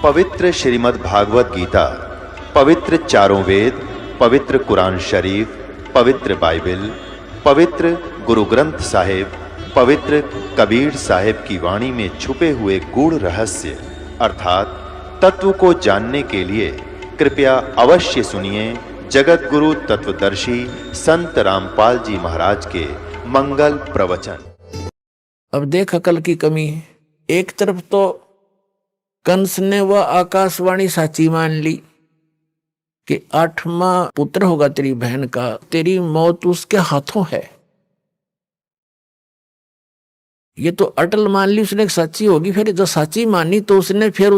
पवित्र श्रीमद् भागवत गीता, पवित्र चारों वेद, पवित्र कुरान शरीफ, पवित्र बाइबल, पवित्र गुरु ग्रंथ साहिब, पवित्र कबीर साहिब की वाणी में छुपे हुए गूढ़ रहस्य अर्थात तत्व को जानने के लिए कृपया अवश्य सुनिए जगत गुरु तत्वदर्शी संत रामपाल जी महाराज के मंगल प्रवचन। अब देख अकल की कमी है। एक तरफ तो कंस ने वह आकाशवाणी साची मान ली कि 8वां पुत्र होगा तेरी बहन का, तेरी मौत उसके हाथों है। ये तो अटल मान ली उसने सच्ची होगी। फिर जो सच्ची मानी तो उसने फिर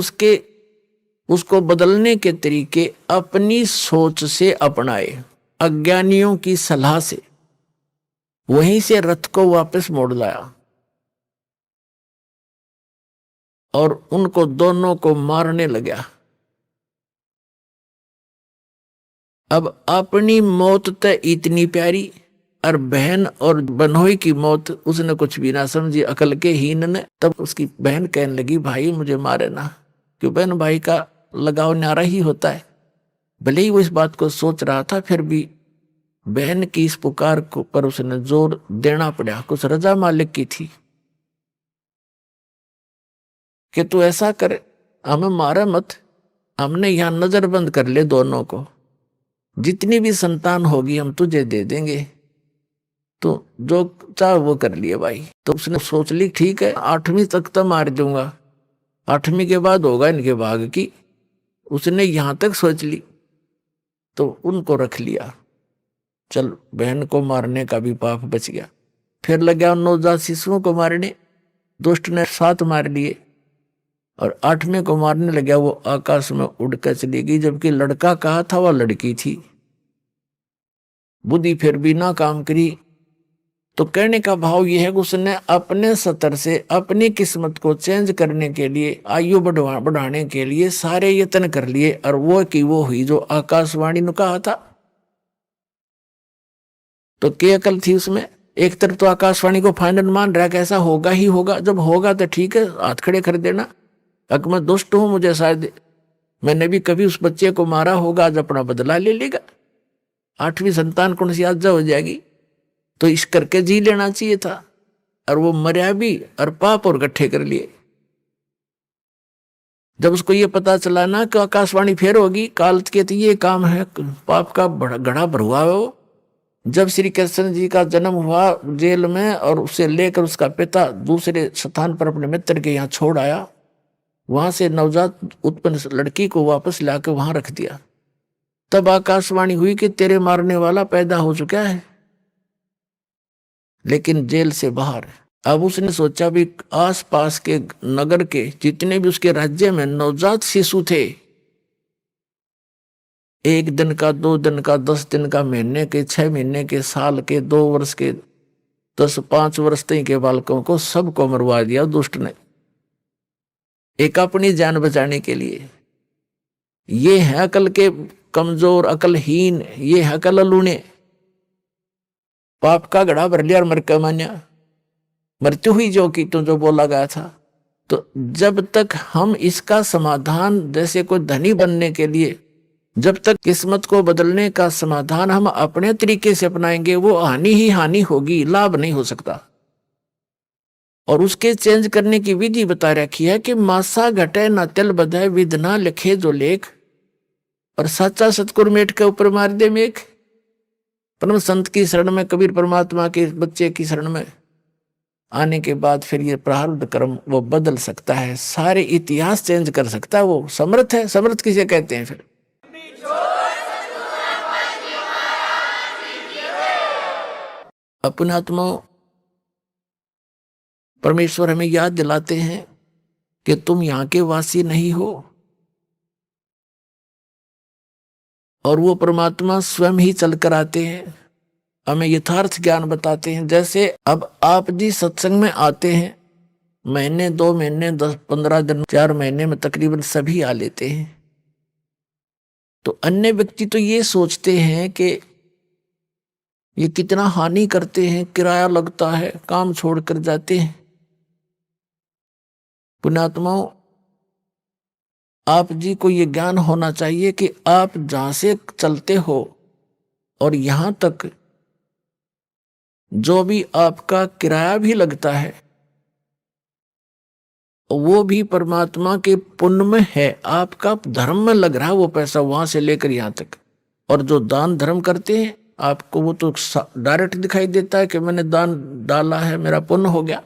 उसको बदलने के तरीके अपनी सोच से अपनाए, अज्ञानियों की सलाह से। वहीं से रथ को वापस मोड़ लाया और उनको दोनों को मारने लगा। अब अपनी मौत तो इतनी प्यारी और बहन और बनोई की मौत उसने कुछ भी ना समझी, अकल के हीन ने। तब उसकी बहन कहने लगी, भाई मुझे मारे ना। क्यों? बहन भाई का लगाव न्यारा ही होता है। भले ही वो इस बात को सोच रहा था, फिर भी बहन की इस पुकार को पर उसने जोर देना पड़ा। कुछ रजा मालिक की थी कि तू ऐसा कर, हमें मारा मत, हमने यहां नजरबंद कर ले दोनों को, जितनी भी संतान होगी हम तुझे दे देंगे, तो जो चाह वो कर लिए भाई। तो उसने सोच ली ठीक है 8वीं तक तो मार दूंगा, 8वीं के बाद होगा इनके भाग की। उसने यहां तक सोच ली तो उनको रख लिया। चल बहन को मारने का भी पाप बच गया। फिर लगा नवजात शिशुओं को मारने, दुष्ट ने 7 मार लिए और 8वें को मारने लगा। वो आकाश में उड़कर चली गई, जबकि लड़का कहा था वह लड़की थी। बुद्धि फिर भी ना काम करी। तो कहने का भाव यह है कि उसने अपने स्तर से अपनी किस्मत को चेंज करने के लिए, आयु बढ़ाने के लिए सारे यत्न कर लिए, और वो की वो हुई जो आकाशवाणी ने कहा था। तो क्या अकल थी उसमें? एक तरफ तो आकाशवाणी को फाइनल मान रहा है कि ऐसा होगा ही होगा, जब होगा तो ठीक है हाथ खड़े कर देना। अगर मैं दुष्ट हूं, मुझे शायद मैंने भी कभी उस बच्चे को मारा होगा, आज अपना बदला ले लेगा, 8वीं संतान कौन सी आज हो जाएगी, तो इस करके जी लेना चाहिए था। और वो मर्या भी और पाप और इकट्ठे कर लिए। जब उसको ये पता चला ना कि आकाशवाणी फेर होगी, काल के तो ये काम है, पाप का घड़ा भरुआ है वो। जब श्री कृष्ण जी का जन्म हुआ जेल में, और उसे लेकर उसका पिता दूसरे स्थान पर अपने मित्र के यहाँ छोड़ आया, वहां से नवजात उत्पन्न लड़की को वापस लाकर वहां रख दिया। तब आकाशवाणी हुई कि तेरे मारने वाला पैदा हो चुका है, लेकिन जेल से बाहर। अब उसने सोचा भी आसपास के नगर के जितने भी उसके राज्य में नवजात शिशु थे, 1 दिन का, 2 दिन का, 10 दिन का, महीने के, 6 महीने के, साल के, 2 वर्ष के, 5 वर्ष तक के बालकों को सबको मरवा दिया दुष्ट ने, एक अपनी जान बचाने के लिए। ये है अकल के कमजोर, अकलहीन, ये है अकल लूने। पाप का घड़ा भर लिया और मर के मान्या, मृत्यु हुई जो की तो जो बोला गया था। तो जब तक हम इसका समाधान, जैसे कोई धनी बनने के लिए जब तक किस्मत को बदलने का समाधान हम अपने तरीके से अपनाएंगे, वो हानि ही हानि होगी, लाभ नहीं हो सकता। और उसके चेंज करने की विधि बता रखी है कि मासा घटे न तिल बधाए, विध ना लिखे जो लेख, और सच्चा सतगुर मेट के ऊपर मार दे मेघ। परम संत की शरण में, कबीर परमात्मा के बच्चे की शरण में आने के बाद फिर ये प्रारब्ध कर्म वो बदल सकता है, सारे इतिहास चेंज कर सकता है। वो समर्थ है। समर्थ किसे कहते हैं? फिर अपने आत्मा परमेश्वर हमें याद दिलाते हैं कि तुम यहां के वासी नहीं हो, और वो परमात्मा स्वयं ही चलकर आते हैं, हमें यथार्थ ज्ञान बताते हैं। जैसे अब आप जी सत्संग में आते हैं, महीने, 2 महीने, 10, 15 दिन, 4 महीने में तकरीबन सभी आ लेते हैं। तो अन्य व्यक्ति तो ये सोचते हैं कि ये कितना हानि करते हैं, किराया लगता है, काम छोड़कर जाते हैं। पुण्यात्माओं, आप जी को ये ज्ञान होना चाहिए कि आप जहां से चलते हो और यहां तक जो भी आपका किराया भी लगता है वो भी परमात्मा के पुण्य में है, आपका धर्म में लग रहा है वो पैसा वहां से लेकर यहां तक। और जो दान धर्म करते हैं आपको वो तो डायरेक्ट दिखाई देता है कि मैंने दान डाला है, मेरा पुण्य हो गया,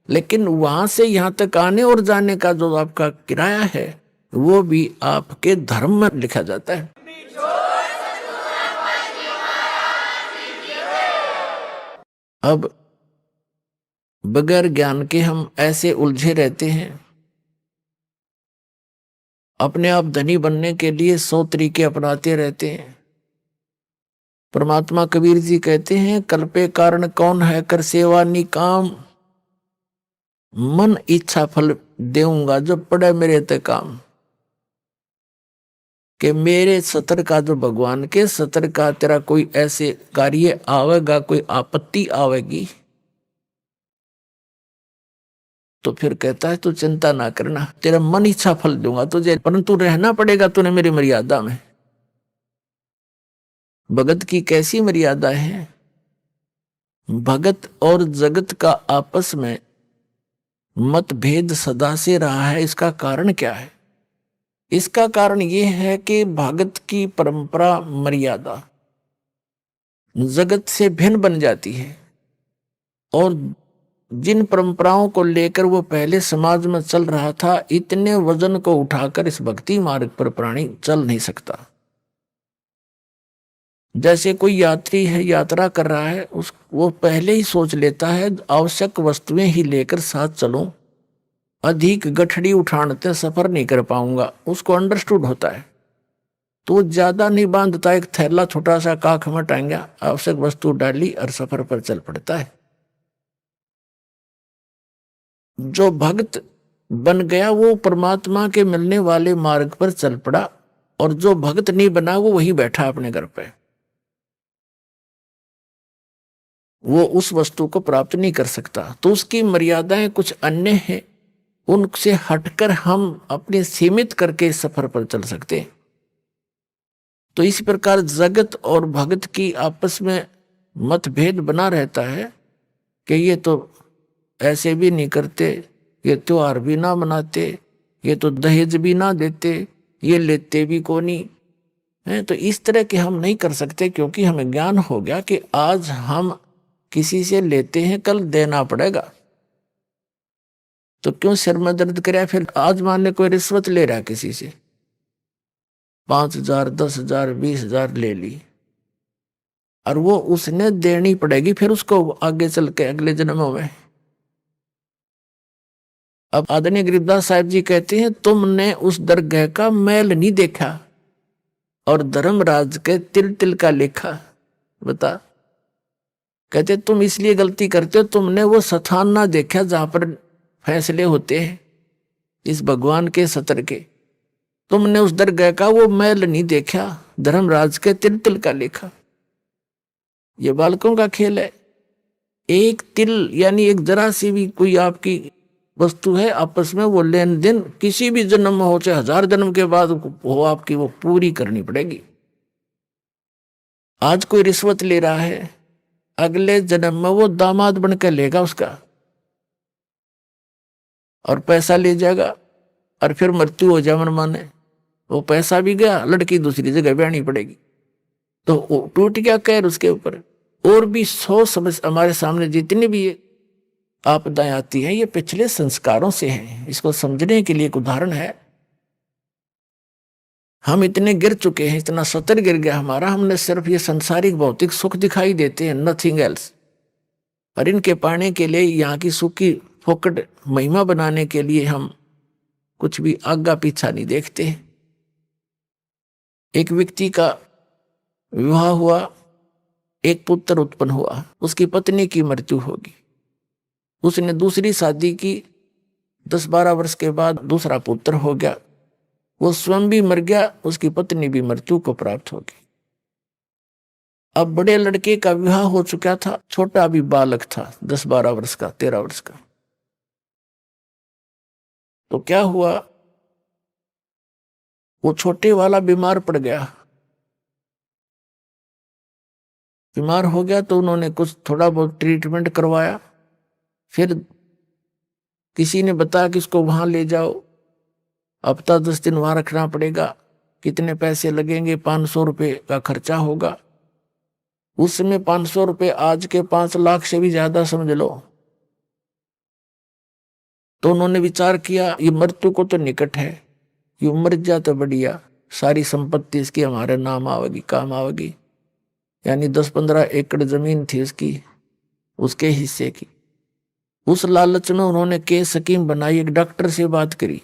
लेकिन वहां से यहां तक आने और जाने का जो आपका किराया है वो भी आपके धर्म में लिखा जाता है। अब बगैर ज्ञान के हम ऐसे उलझे रहते हैं, अपने आप धनी बनने के लिए 100 तरीके अपनाते रहते हैं। परमात्मा कबीर जी कहते हैं, कल्पे कारण कौन है कर सेवा निकाम, मन इच्छा फल देऊंगा जो पड़े मेरे ते काम। कि मेरे सतर का जो भगवान के सतर का तेरा कोई ऐसे कार्य आवेगा, कोई आपत्ति आवेगी, तो फिर कहता है तू चिंता ना करना, तेरा मन इच्छा फल दूंगा तुझे, परंतु रहना पड़ेगा तूने मेरी मर्यादा में। भगत की कैसी मर्यादा है? भगत और जगत का आपस में मतभेद सदा से रहा है। इसका कारण क्या है? इसका कारण यह है कि भगत की परंपरा मर्यादा जगत से भिन्न बन जाती है, और जिन परंपराओं को लेकर वो पहले समाज में चल रहा था, इतने वजन को उठाकर इस भक्ति मार्ग पर प्राणी चल नहीं सकता। जैसे कोई यात्री है, यात्रा कर रहा है, वो पहले ही सोच लेता है आवश्यक वस्तुएं ही लेकर साथ चलूं, अधिक गठड़ी उठाने सफर नहीं कर पाऊंगा, उसको अंडरस्टूड होता है, तो ज्यादा नहीं बांधता, एक थैला छोटा सा काख में टांगा, आवश्यक वस्तु डाली और सफर पर चल पड़ता है। जो भक्त बन गया वो परमात्मा के मिलने वाले मार्ग पर चल पड़ा, और जो भक्त नहीं बना वो वहीं बैठा अपने घर पे, वो उस वस्तु को प्राप्त नहीं कर सकता। तो उसकी मर्यादाएं कुछ अन्य हैं, उनसे हटकर हम अपने सीमित करके सफर पर चल सकते हैं। तो इस प्रकार जगत और भगत की आपस में मतभेद बना रहता है कि ये तो ऐसे भी नहीं करते, ये त्योहार भी ना मनाते, ये तो दहेज भी ना देते, ये लेते भी को नहीं है। तो इस तरह के हम नहीं कर सकते, क्योंकि हमें ज्ञान हो गया कि आज हम किसी से लेते हैं, कल देना पड़ेगा। तो क्यों सिर में दर्द करे? फिर आज मान ले कोई रिश्वत ले रहा किसी से, 5,000 10,000 20,000 ले ली, और वो उसने देनी पड़ेगी फिर उसको आगे चल के अगले जन्मों में। अब आदरणीय गरीबदास साहब जी कहते हैं, तुमने उस दरगाह का मैल नहीं देखा और धर्मराज के तिल तिल का लेखा। बता, कहते तुम इसलिए गलती करते हो, तुमने वो स्थान ना देखा जहां पर फैसले होते हैं इस भगवान के सतर के। तुमने उस दरगाह का वो मैल नहीं देखा, धर्मराज के तिल तिल का लेखा। ये बालकों का खेल है। एक तिल यानी एक जरा सी भी कोई आपकी वस्तु है, आपस में वो लेन देन किसी भी जन्म में हो, चाहे 1000 जन्म के बाद हो, आपकी वो पूरी करनी पड़ेगी। आज कोई रिश्वत ले रहा है, अगले जन्म में वो दामाद बनकर लेगा उसका, और पैसा ले जाएगा, और फिर मृत्यु हो जाए मन माने, वो पैसा भी गया, लड़की दूसरी जगह ब्याहनी पड़ेगी। तो टूट गया कहर उसके ऊपर। और भी 100 समस्या हमारे सामने जितनी भी आपदाएं आती हैं, ये पिछले संस्कारों से हैं। इसको समझने के लिए एक उदाहरण है। हम इतने गिर चुके हैं, इतना सतर गिर गया हमारा, हमने सिर्फ ये संसारिक भौतिक सुख दिखाई देते हैं, नथिंग एल्स। और इनके पाने के लिए, यहाँ की सुख की फोकट महिमा बनाने के लिए हम कुछ भी आगा पीछा नहीं देखते। एक व्यक्ति का विवाह हुआ, एक पुत्र उत्पन्न हुआ, उसकी पत्नी की मृत्यु होगी। उसने दूसरी शादी की, 10-12 वर्ष के बाद दूसरा पुत्र हो गया, वो स्वयं भी मर गया, उसकी पत्नी भी मृत्यु को प्राप्त होगी। अब बड़े लड़के का विवाह हो चुका था, छोटा अभी बालक था, 10-12 वर्ष का, 13 वर्ष का। तो क्या हुआ, वो छोटे वाला बीमार पड़ गया। बीमार हो गया तो उन्होंने कुछ थोड़ा बहुत ट्रीटमेंट करवाया। फिर किसी ने बताया कि इसको वहां ले जाओ, हफ्ता 10 दिन वहां रखना पड़ेगा, कितने पैसे लगेंगे, 500 रुपये का खर्चा होगा। उस समय 500 रुपये आज के 5 लाख से भी ज्यादा समझ लो। तो उन्होंने विचार किया ये मृत्यु को तो निकट है, ये मर जा तो बढ़िया, सारी संपत्ति इसकी हमारे नाम आवेगी, काम आवेगी। यानी 10-15 एकड़ जमीन थी उसकी, उसके हिस्से की। उस लालच में उन्होंने केस स्कीम बनाई, एक डॉक्टर से बात करी,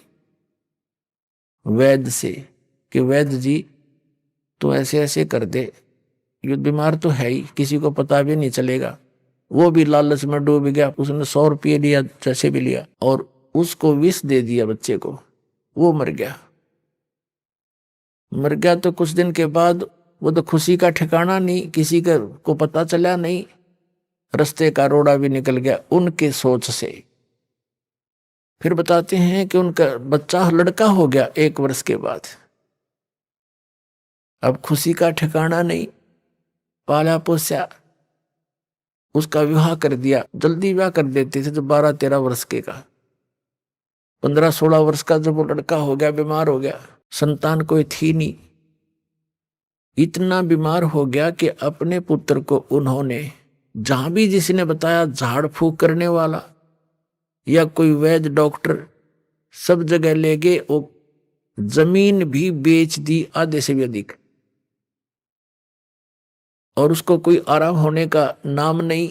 वैद्य से, कि वैद्य जी तो ऐसे ऐसे कर दे, ये बीमार तो है ही, किसी को पता भी नहीं चलेगा। वो भी लालच में डूब गया, उसने 100 रुपये लिया, जैसे भी लिया, और उसको विष दे दिया बच्चे को, वो मर गया। मर गया तो कुछ दिन के बाद वो तो खुशी का ठिकाना नहीं, किसी को पता चला नहीं, रास्ते का रोड़ा भी निकल गया उनके सोच से। फिर बताते हैं कि उनका बच्चा लड़का हो गया 1 वर्ष के बाद। अब खुशी का ठिकाना नहीं, पाला पोसा, उसका विवाह कर दिया। जल्दी विवाह कर देते थे, तो 12-13 वर्ष के का, 15-16 वर्ष का जब वो लड़का हो गया, बीमार हो गया, संतान कोई थी नहीं। इतना बीमार हो गया कि अपने पुत्र को उन्होंने जहां भी जिसने बताया, झाड़ फूक करने वाला या कोई वैद्य डॉक्टर, सब जगह ले गए, वो जमीन भी बेच दी आधे से भी अधिक, और उसको कोई आराम होने का नाम नहीं।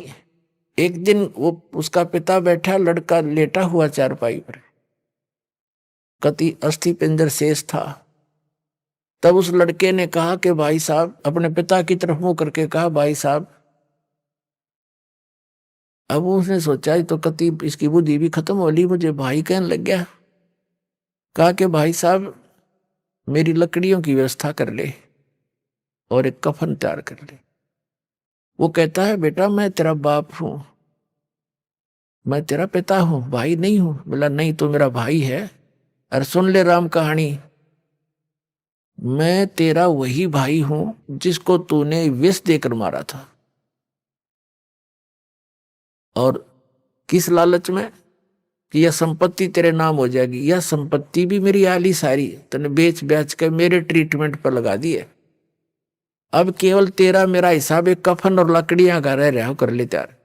एक दिन वो उसका पिता बैठा, लड़का लेटा हुआ चारपाई पर, कति अस्थि पिंजर शेष था। तब उस लड़के ने कहा कि भाई साहब, अपने पिता की तरफ मुंह करके कहा, भाई साहब। अब उसने सोचा तो कति इसकी बुद्धि भी खत्म हो ली, मुझे भाई कहने लग गया। कहा कि भाई साहब मेरी लकड़ियों की व्यवस्था कर ले और एक कफन तैयार कर ले। वो कहता है बेटा मैं तेरा बाप हूं, मैं तेरा पिता हूं, भाई नहीं हूं। बोला नहीं तो मेरा भाई है। अरे सुन ले राम कहानी, मैं तेरा वही भाई हूं जिसको तूने विष देकर मारा था। और किस लालच में कि यह संपत्ति तेरे नाम हो जाएगी। यह संपत्ति भी मेरी आली सारी तूने बेच बेच कर मेरे ट्रीटमेंट पर लगा दी है। अब केवल तेरा मेरा हिसाब एक कफन और लकड़ियां का रह रहा हो, कर ले त्यार।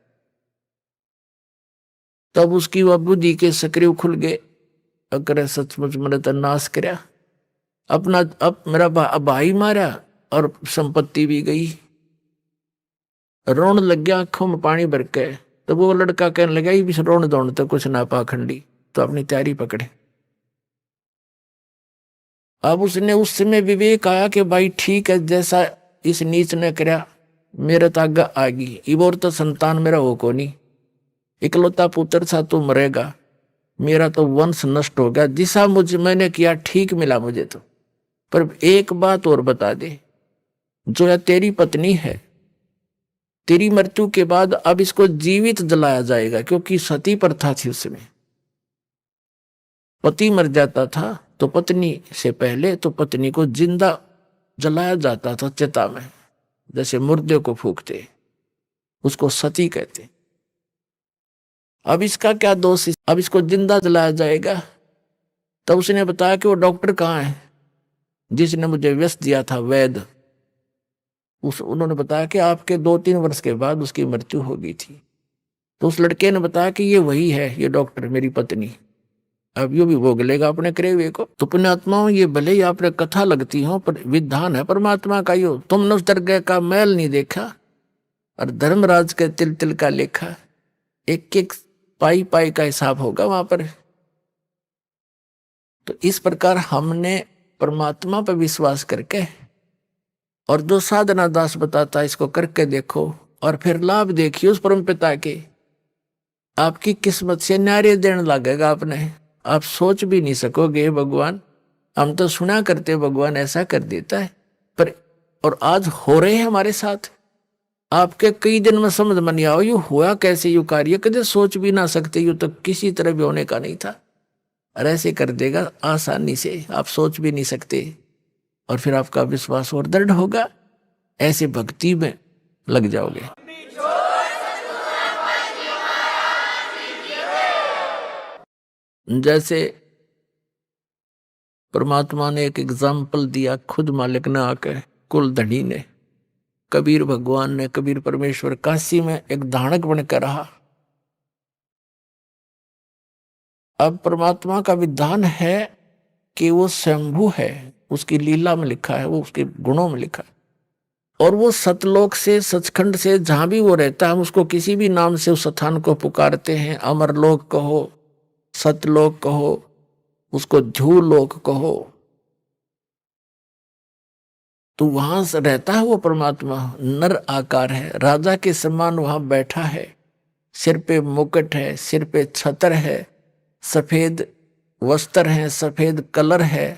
तब उसकी वह बुद्धि के सक्रिय खुल गए, अगर सचमुच मैंने तो नाश करया अपना, अब मेरा भाई मारा और संपत्ति भी गई। रोन लग गया, आंखों में पानी भर के। तो वो लड़का कहने लगा ये भी रोन दौड़ तो कुछ ना पाखंडी, तो अपनी तैयारी पकड़े। अब उसने उस समय विवेक आया कि भाई ठीक है, जैसा इस नीच ने करया मेरे तागा आगी, इबोर तो संतान मेरा हो को नहीं, इकलौता पुत्र सा तू मरेगा, मेरा तो वंश नष्ट हो गया। जिसा मुझे मैंने किया ठीक मिला मुझे तो। पर एक बात और बता दे, जो है तेरी पत्नी है, तेरी मृत्यु के बाद अब इसको जीवित जलाया जाएगा, क्योंकि सती प्रथा थी उसमें। पति मर जाता था तो पत्नी से पहले तो पत्नी को जिंदा जलाया जाता था चिता में, जैसे मुर्दे को फूकते, उसको सती कहते। अब इसका क्या दोष, अब इसको जिंदा जलाया जाएगा। तब उसने बताया कि वो डॉक्टर कहाँ है जिसने मुझे विष दिया था, वैद्य। उन्होंने बताया कि आपके 2-3 वर्ष के बाद उसकी मृत्यु हो गई थी। तो उस लड़के ने बताया कि ये वही है, ये डॉक्टर मेरी पत्नी, अब यो भी भोग लेगा अपने करे हुए को। तो पुण्यात्माओं, ये भले ही आपने कथा लगती हो, पर विधान है परमात्मा का। यो तुमने उस दरगाह का मैल नहीं देखा, और धर्मराज के तिल तिल का लेखा, एक एक पाई पाई का हिसाब होगा वहां पर। तो इस प्रकार हमने परमात्मा पर विश्वास करके, और जो साधना दास बताता है इसको करके देखो, और फिर लाभ देखिए उस परम पिता के। आपकी किस्मत से न्यारे देने लगेगा आपने, आप सोच भी नहीं सकोगे भगवान, हम तो सुना करते भगवान ऐसा कर देता है, पर और आज हो रहे हैं हमारे साथ। आपके कई दिन में समझ में नहीं आओ यू हुआ कैसे, यू कार्य कदे सोच भी ना सकते, यू तो किसी तरह भी होने का नहीं था, और ऐसे कर देगा आसानी से, आप सोच भी नहीं सकते। और फिर आपका विश्वास और दृढ़ होगा, ऐसे भक्ति में लग जाओगे। जैसे परमात्मा ने एक एग्जाम्पल दिया, खुद मालिक ने आकर, कुल धनी ने, कबीर भगवान ने, कबीर परमेश्वर काशी में एक धानक बनकर रहा। अब परमात्मा का विधान है कि वो स्वयंभू है, उसकी लीला में लिखा है, वो उसके गुणों में लिखा है, और वो सतलोक से, सचखंड से, जहां भी वो रहता है, हम उसको किसी भी नाम से उस स्थान को पुकारते हैं। अमरलोक कहो, सतलोक कहो, उसको ध्रुवलोक कहो, तो वहां से रहता है वो परमात्मा। नर आकार है, राजा के समान वहां बैठा है, सिर पे मुकुट है, सिर पे छत्र है, सफेद वस्त्र है, सफेद कलर है,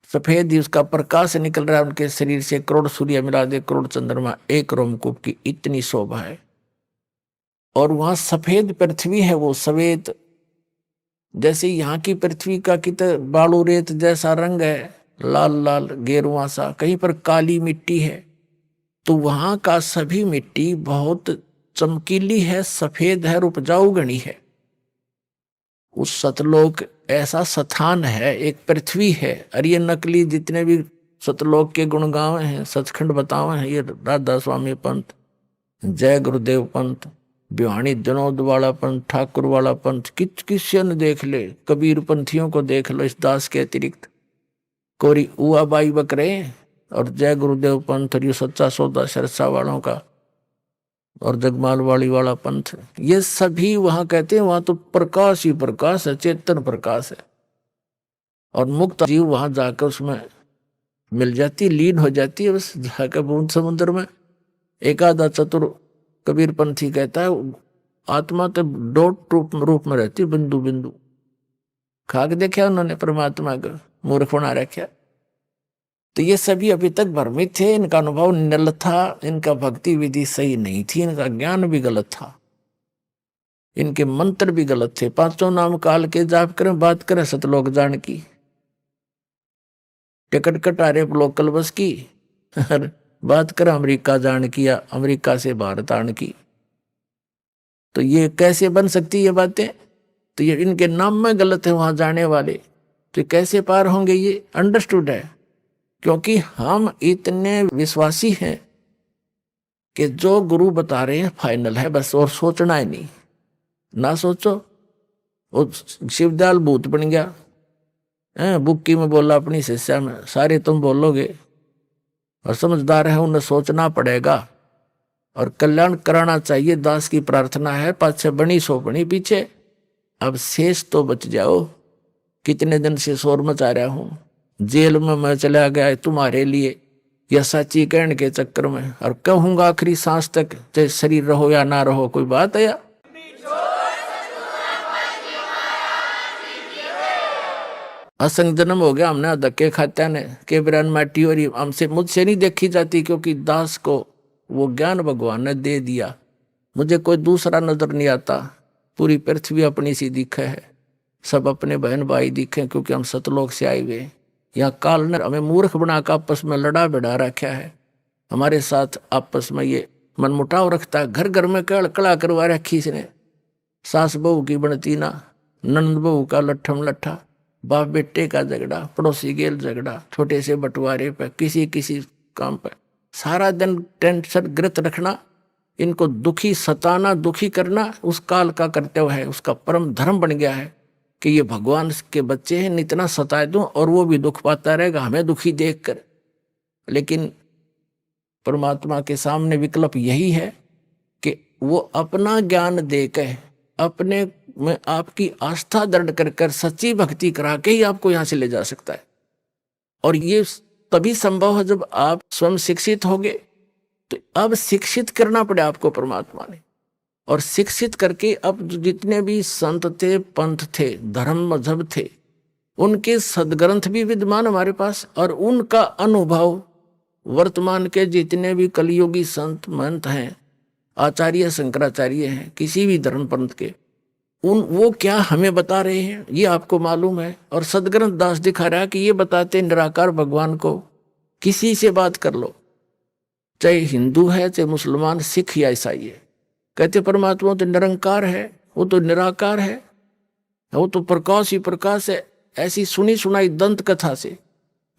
सफेद ही उसका प्रकाश निकल रहा है उनके शरीर से। करोड़ सूर्य मिला दे, करोड़ चंद्रमा एक रोमकूप की इतनी शोभा है। और वहां सफेद पृथ्वी है, वो सफेद, जैसे यहाँ की पृथ्वी का कितना बालू रेत जैसा रंग है, लाल लाल गेरुआ सा, कहीं पर काली मिट्टी है, तो वहां का सभी मिट्टी बहुत चमकीली है, सफेद है, उपजाऊ गणी है। उस सतलोक ऐसा स्थान है, एक पृथ्वी है। और ये नकली जितने भी सतलोक के गुणगांव हैं, सचखंड बतावे हैं, ये राधा स्वामी पंथ, जय गुरुदेव पंथ, बिहानी जनोद वाला पंथ, ठाकुर वाला पंथ, किसी ने देख ले, कबीर पंथियों को देख लो, इस दास के अतिरिक्त कोरी उआ बाई बकरे, और जय गुरुदेव पंथ, और ये सच्चा सौदा सरसा वालों का, और जगमाल वाली वाला पंथ, ये सभी वहां कहते हैं वहां तो प्रकाश ही प्रकाश है, चेतन प्रकाश है। और मुक्त जीव वहां जाकर उसमें मिल जाती, लीन हो जाती है, बस जाकर बूंद समुद्र में। एक आधा चतुर कबीर पंथी कहता है आत्मा तो डॉट रूप में रहती, बिंदु बिंदु। खाक देखा उन्होंने परमात्मा को, मूर्ख बना रखा। तो ये सभी अभी तक भ्रमित थे, इनका अनुभव निल था, इनका भक्ति विधि सही नहीं थी, इनका ज्ञान भी गलत था, इनके मंत्र भी गलत थे। पांचों नाम काल के जाप करें, बात करें सतलोक जान की, टिकट कटारे लोकल बस की, बात करें अमेरिका जान की या अमेरिका से भारत आने की। तो ये कैसे बन सकती ये बातें? तो ये इनके नाम में गलत है वहां जाने वाले, तो कैसे पार होंगे? ये अंडरस्टूड है, क्योंकि हम इतने विश्वासी हैं कि जो गुरु बता रहे हैं फाइनल है बस, और सोचना ही नहीं। ना सोचो, वो शिवदयाल भूत बन गया, बुक्की में बोला अपनी शिष्या में, सारे तुम बोलोगे, और समझदार है उन्हें सोचना पड़ेगा और कल्याण कराना चाहिए। दास की प्रार्थना है, पाछे बनी सो बनी पीछे, अब शेष तो बच जाओ। कितने दिन से शोर मचा रहा हूं, जेल में मैं चला गया तुम्हारे लिए, या सच्ची कहने के चक्कर में, और कहूंगा आखिरी सांस तक, चाहे शरीर रहो या ना रहो, कोई बात है या? असंग जन्म हो गया हमने धक्के खात्या ने, के बिरान माटी और हमसे मुझसे नहीं देखी जाती, क्योंकि दास को वो ज्ञान भगवान ने दे दिया। मुझे कोई दूसरा नजर नहीं आता, पूरी पृथ्वी अपनी सी दिखे है, सब अपने बहन भाई दिखे, क्योंकि हम सतलोक से आए हुए। यहाँ काल ने हमें मूर्ख बनाकर आपस में लड़ा बिड़ा रखा है, हमारे साथ आपस में ये मनमुटाव रखता है। घर घर में कड़ा करवा रखी इसने, सास बहू की बनती ना, नंद बहू का लट्ठम लट्ठा, बाप बेटे का झगड़ा, पड़ोसी गेल झगड़ा, छोटे से बंटवारे पे, किसी काम पे सारा दिन टेंशन ग्रत रखना, इनको दुखी सताना, दुखी करना उस काल का कर्तव्य है, उसका परम धर्म बन गया है कि ये भगवान के बच्चे हैं, इतना सताए दूं और वो भी दुख पाता रहेगा हमें दुखी देखकर। लेकिन परमात्मा के सामने विकल्प यही है कि वो अपना ज्ञान देकर, अपने में आपकी आस्था दृढ़ कर सच्ची भक्ति करा के ही आपको यहां से ले जा सकता है। और ये तभी संभव है जब आप स्वयं शिक्षित होगे। तो अब शिक्षित करना पड़े आपको परमात्मा ने, और शिक्षित करके अब जितने भी संत थे, पंथ थे, धर्म मजहब थे, उनके सदग्रंथ भी विद्यमान हमारे पास, और उनका अनुभव वर्तमान के जितने भी कलियुगी संत महंत हैं, आचार्य शंकराचार्य हैं, किसी भी धर्म पंथ के, वो क्या हमें बता रहे हैं ये आपको मालूम है। और सदग्रंथ दास दिखा रहा है कि ये बताते निराकार भगवान को किसी से बात कर लो, चाहे हिंदू है, चाहे मुसलमान, सिख या ईसाई है, कहते परमात्मा तो निरंकार है, वो तो निराकार है, वो तो प्रकाश ही प्रकाश है। ऐसी सुनी सुनाई दंत कथा से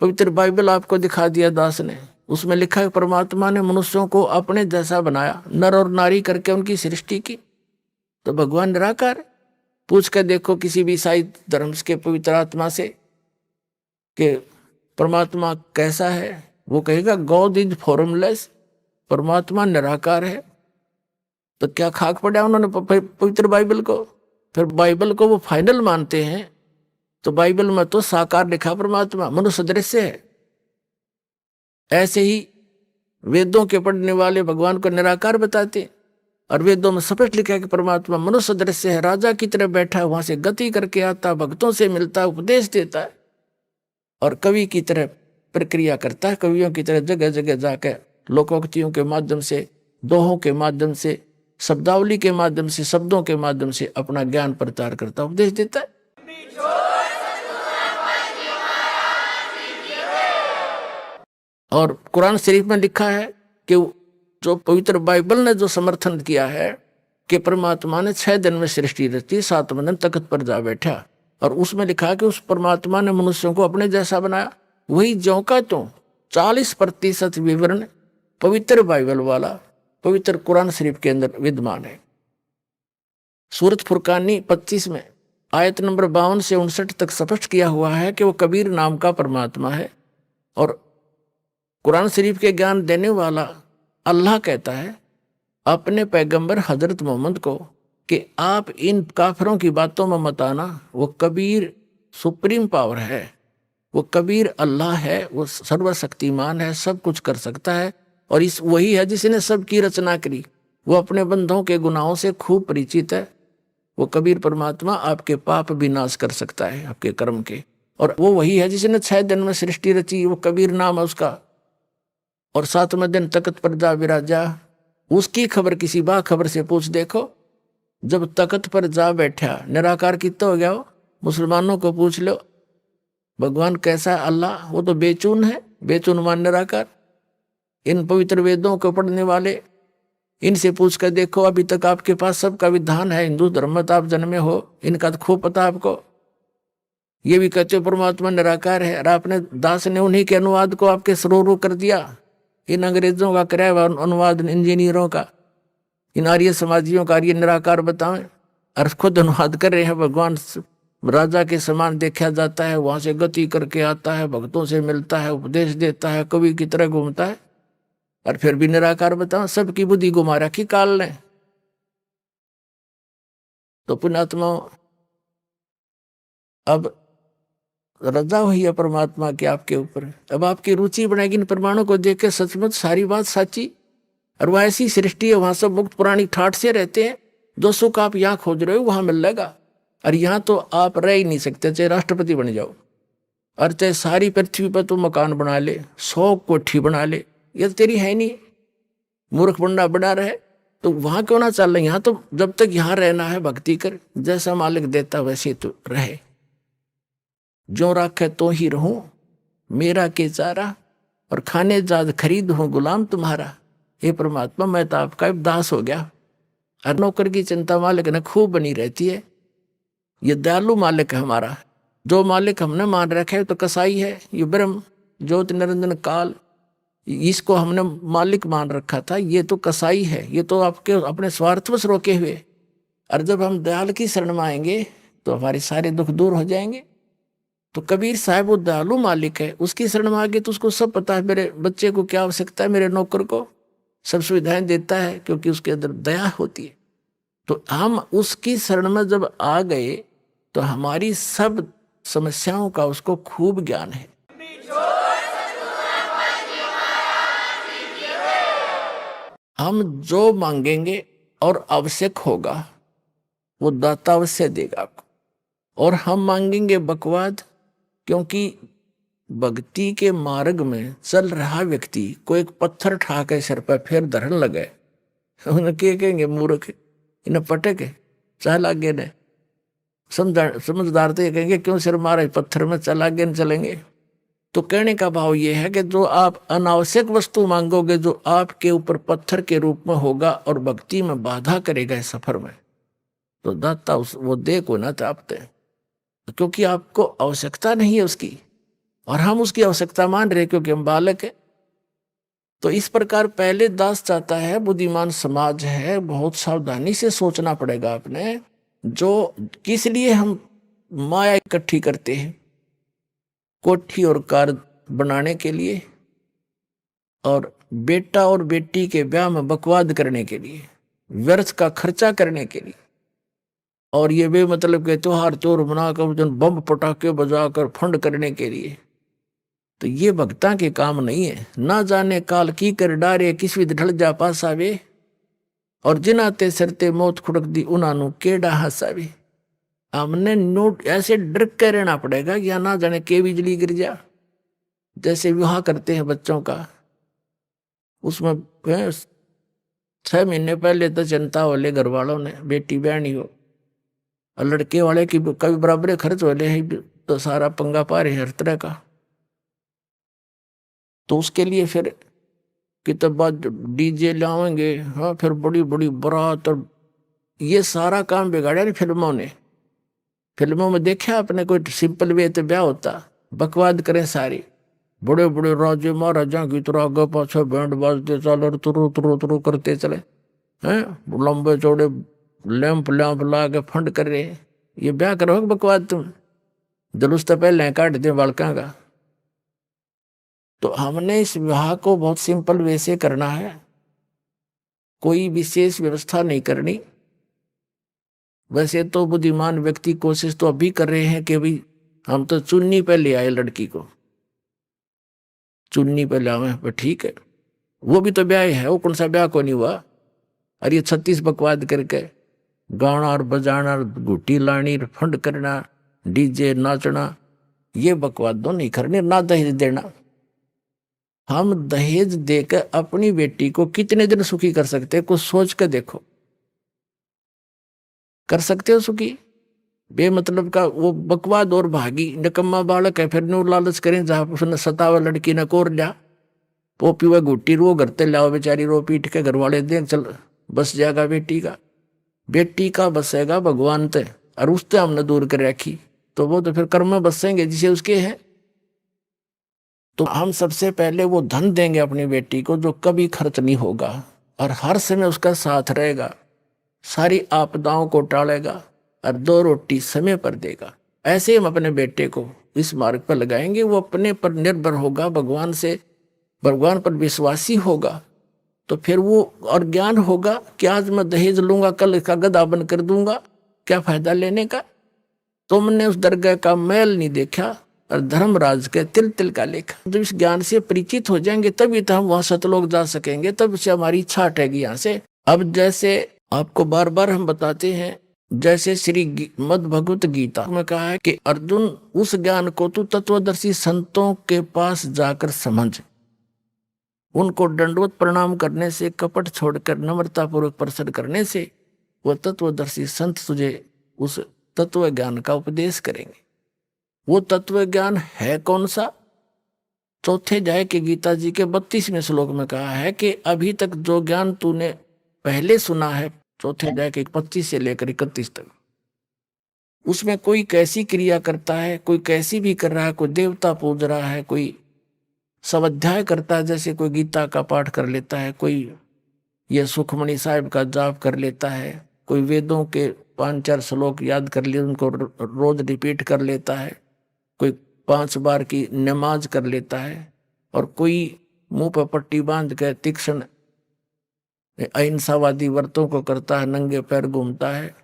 पवित्र बाइबल आपको दिखा दिया दास ने, उसमें लिखा है परमात्मा ने मनुष्यों को अपने जैसा बनाया, नर और नारी करके उनकी सृष्टि की, तो भगवान निराकार है। पूछ कर देखो किसी भी ईसाई धर्म के पवित्र आत्मा से कि परमात्मा कैसा है, वो कहेगा गॉड इज फॉर्मलेस, परमात्मा निराकार है। तो क्या खाक पड़ा उन्होंने पवित्र बाइबल को, फिर बाइबल को वो फाइनल मानते हैं। तो बाइबल में तो साकार लिखा परमात्मा, मनुष्य दृश्य है। ऐसे ही वेदों के पढ़ने वाले भगवान को निराकार बताते, और वेदों में स्पष्ट लिखा है कि परमात्मा मनुष्य दृश्य है, राजा की तरह बैठा है, वहां से गति करके आता, भक्तों से मिलता है, उपदेश देता है, और कवि की तरह प्रक्रिया करता है, कवियों की तरह जगह जगह जाकर लोकोक्तियों के माध्यम से, दोहों के माध्यम से, शब्दावली के माध्यम से, शब्दों के माध्यम से अपना ज्ञान प्रचार करता, उपदेश देता है। और कुरान शरीफ में लिखा है कि जो पवित्र बाइबल ने जो समर्थन किया है कि परमात्मा ने 6 दिन में सृष्टि रची, 7वें दिन तख्त पर जा बैठा, और उसमें लिखा है कि उस परमात्मा ने मनुष्यों को अपने जैसा बनाया, वही ज्यों का त्यों 40% विवरण पवित्र बाइबल वाला पवित्र कुरान शरीफ के अंदर विद्यमान है। सूरत फुरकानी 25 में आयत नंबर 52 से 59 तक स्पष्ट किया हुआ है कि वो कबीर नाम का परमात्मा है। और कुरान शरीफ के ज्ञान देने वाला अल्लाह कहता है अपने पैगंबर हजरत मोहम्मद को कि आप इन काफिरों की बातों में मत आना, वो कबीर सुप्रीम पावर है, वो कबीर अल्लाह है, वो सर्वशक्तिमान है, सब कुछ कर सकता है, और इस वही है जिसने सबकी रचना करी, वो अपने बंधों के गुनाहों से खूब परिचित है। वो कबीर परमात्मा आपके पाप भी नाश कर सकता है, आपके कर्म के, और वो वही है जिसने 6 दिन में सृष्टि रची, वो कबीर नाम है उसका। और 7वें दिन तख्त पर जा विराजा, उसकी खबर किसी बा खबर से पूछ देखो, जब तख्त पर जा बैठा निराकार कितना हो गया हो। मुसलमानों को पूछ लो भगवान कैसा है, अल्लाह, वो तो बेचून है, बेचून मान निराकार। इन पवित्र वेदों को पढ़ने वाले, इनसे पूछ कर देखो, अभी तक आपके पास सबका विधान है, हिंदू धर्म में आप जन्मे हो, इनका तो खूब पता आपको। ये भी कहते हो परमात्मा निराकार है, और आपने दास ने उन्हीं के अनुवाद को आपके सरोवर कर दिया, इन अंग्रेजों का कराया हुआ अनुवाद, इंजीनियरों का, इन आर्य समाजियों का आर्य निराकार बताएं, और खुद अनुवाद कर रहे हैं। भगवान राजा के समान देखा जाता है, वहां से गति करके आता है, भक्तों से मिलता है, उपदेश देता है, कवि की तरह घूमता है, और फिर भी निराकार बताओ। सबकी बुद्धि घुमा रखी काल ने। तो पुण्यात्मा, अब रजा हुई है परमात्मा की आपके ऊपर, अब आपकी रुचि बढ़ेगी इन प्रमाणों को देख के, सचमुच सारी बात साची, और वह ऐसी सृष्टि है, वहां सब मुक्त पुरानी ठाठ से रहते हैं, जो सुख आप यहाँ खोज रहे हो वहां मिल जाएगा। और यहाँ तो आप रह ही नहीं सकते, चाहे राष्ट्रपति बन जाओ, और चाहे सारी पृथ्वी पर तो मकान बना ले, 100 कोठी बना ले, ये तो तेरी है नहीं, मूर्ख बंडा बना रहे, तो वहां क्यों ना चल रहे। यहाँ तो जब तक यहाँ रहना है भक्ति कर, जैसा मालिक देता वैसे तो रहे, जो राखे तो ही रहूं, मेरा के चारा, और खाने जाद खरीद हूं गुलाम तुम्हारा। हे परमात्मा, मैं तो आपका दास हो गया, और नौकर की चिंता मालिक ने खूब बनी रहती है। ये दयालु मालिक है हमारा, जो मालिक हमने मान रखा है तो कसाई है, ये ब्रह्म ज्योति निरंजन काल, इसको हमने मालिक मान रखा था, ये तो कसाई है, ये तो आपके अपने स्वार्थवश रोके हुए। और जब हम दयाल की शरण में आएंगे तो हमारे सारे दुख दूर हो जाएंगे। तो कबीर साहब वो दयालु मालिक है, उसकी शरण में आ गए तो उसको सब पता है, मेरे बच्चे को क्या आवश्यकता है, मेरे नौकर को सब सुविधाएं देता है, क्योंकि उसके अंदर दया होती है। तो हम उसकी शरण में जब आ गए तो हमारी सब समस्याओं का उसको खूब ज्ञान है। हम जो मांगेंगे और आवश्यक होगा वो दाता अवश्य देगा आपको। और हम मांगेंगे बकवाद, क्योंकि भक्ति के मार्ग में चल रहा व्यक्ति को एक पत्थर ठा के सिर पर फिर धरन लगे, उन्हें क्या कहेंगे, मूर्ख, इन्हें पटके चल आगे ने। समझदार तो ये कहेंगे क्यों सिर मारे, पत्थर में चल आगे न चलेंगे। तो कहने का भाव ये है कि जो आप अनावश्यक वस्तु मांगोगे, जो आपके ऊपर पत्थर के रूप में होगा और भक्ति में बाधा करेगा इस सफर में, तो दाता वो दे को ना चाहते, क्योंकि आपको आवश्यकता नहीं है उसकी, और हम उसकी आवश्यकता मान रहे क्योंकि हम बालक है। तो इस प्रकार पहले दास चाहता है, बुद्धिमान समाज है, बहुत सावधानी से सोचना पड़ेगा आपने, जो किस लिए हम माया इकट्ठी करते हैं, कोठी और कार बनाने के लिए, और बेटा और बेटी के ब्याह में बकवाद करने के लिए, व्यर्थ का खर्चा करने के लिए, और ये भी मतलब के त्योहार चोर बनाकर बम पटाखे बजाकर फंड करने के लिए। तो ये भक्ता के काम नहीं है। ना जाने काल की कर डारे, किस विध ढल जा पासावे, और जिनाते सरते मौत खुड़क दी उन्हानु केड़ा हंसावे। हमने नोट ऐसे डर के रहना पड़ेगा या ना जाने के बिजली गिर जा। जैसे विवाह करते हैं बच्चों का, उसमें 6 महीने पहले तो चिंता वाले घर वालों ने, बेटी बहनी हो, और लड़के वाले की कभी बराबर खर्च वाले है, तो सारा पंगा पा रहे हर तरह का। तो उसके लिए फिर कितने बाद डीजे लाएंगे, हाँ, फिर बड़ी बड़ी बारात, और ये सारा काम बिगाड़ा नहीं फिल्मों ने। फिल्मों में देखा आपने, कोई सिंपल वे तो ब्याह होता, बकवाद करें सारी, बड़े बड़े राजे महाराजा की तरह आगे पाछे बैंड बाजते चले, तुरु तुरु तुरु करते चले हैं, लंबे चौड़े लैंप लैंप ला के फंड कर रहे हैं। ये ब्याह करोगे बकवाद तुम, जुलूस तो पहले काट दे बालका का। तो हमने इस विवाह को बहुत सिंपल वे से करना है, कोई विशेष व्यवस्था नहीं करनी। वैसे तो बुद्धिमान व्यक्ति कोशिश तो अभी कर रहे हैं कि भाई हम तो चुन्नी पे ले आए लड़की को, चुन्नी पे लावे, पर ठीक है, वो भी तो ब्याह है, वो कौन सा ब्याह को नहीं हुआ। और ये 36 बकवाद करके गाना और बजाना, घुट्टी लानी, फंड करना, डीजे नाचना, ये बकवाद तो नहीं करनी, ना दहेज देना। हम दहेज देकर अपनी बेटी को कितने दिन सुखी कर सकते हैं, कुछ सोच कर देखो। कर सकते हो सुखी? बेमतलब का वो बकवाद और भागी निकम्मा बालक है, फिर नो लालच करें, जहां उसने सतावा लड़की ने कोर लिया, वो पीवा घुट्टी रो करते लाओ, बेचारी रो पीट के घर वाले देख चल बस जाएगा बेटी का बसेगा भगवान ते, और उससे हमने दूर कर रखी, तो वो तो फिर कर्म में बसेंगे जिसे उसके हैं। तो हम सबसे पहले वो धन देंगे अपनी बेटी को जो कभी खर्च नहीं होगा, और हर समय उसका साथ रहेगा, सारी आपदाओं को टालेगा, और 2 रोटी समय पर देगा। ऐसे हम अपने बेटे को इस मार्ग पर लगाएंगे, वो अपने पर निर्भर होगा, भगवान पर विश्वासी होगा। तो फिर वो और ज्ञान होगा कि आज मैं दहेज लूंगा, कल इसका गधा बन कर दूंगा, क्या फायदा लेने का। तुमने उस दरगाह का मैल नहीं देखा और धर्मराज के तिल तिल का लेखा। जब इस ज्ञान से परिचित हो जाएंगे तभी तो हम वहां सतलोक जा सकेंगे, तब से हमारी इच्छा हटेगी यहाँ से। अब जैसे आपको बार बार हम बताते हैं, जैसे श्री मद भगवत गीता में कहा है कि अर्जुन उस ज्ञान को तू तत्वदर्शी संतों के पास जाकर समझ, उनको दंडवत प्रणाम करने से, कपट छोड़कर नम्रता पूर्वक प्रसन्न करने से वह तत्वदर्शी संत तुझे उस तत्व ज्ञान का उपदेश करेंगे। वो तत्व ज्ञान है कौन सा? चौथे अध्याय के गीता जी के 32वें श्लोक में कहा है कि अभी तक जो ज्ञान तूने पहले सुना है, चौथे अध्याय के 25 से लेकर 31 तक, उसमें कोई कैसी क्रिया करता है, कोई कैसी भी कर रहा है, कोई देवता पूज रहा है, कोई स्वाध्याय करता है, जैसे कोई गीता का पाठ कर लेता है, कोई यह सुखमणि साहिब का जाप कर लेता है, कोई वेदों के 5-4 श्लोक याद कर लिए उनको रोज रिपीट कर लेता है, कोई 5 बार की नमाज कर लेता है, और कोई मुंह पर पट्टी बांध के तीक्ष्ण अहिंसावादी व्रतों को करता है, नंगे पैर घूमता है,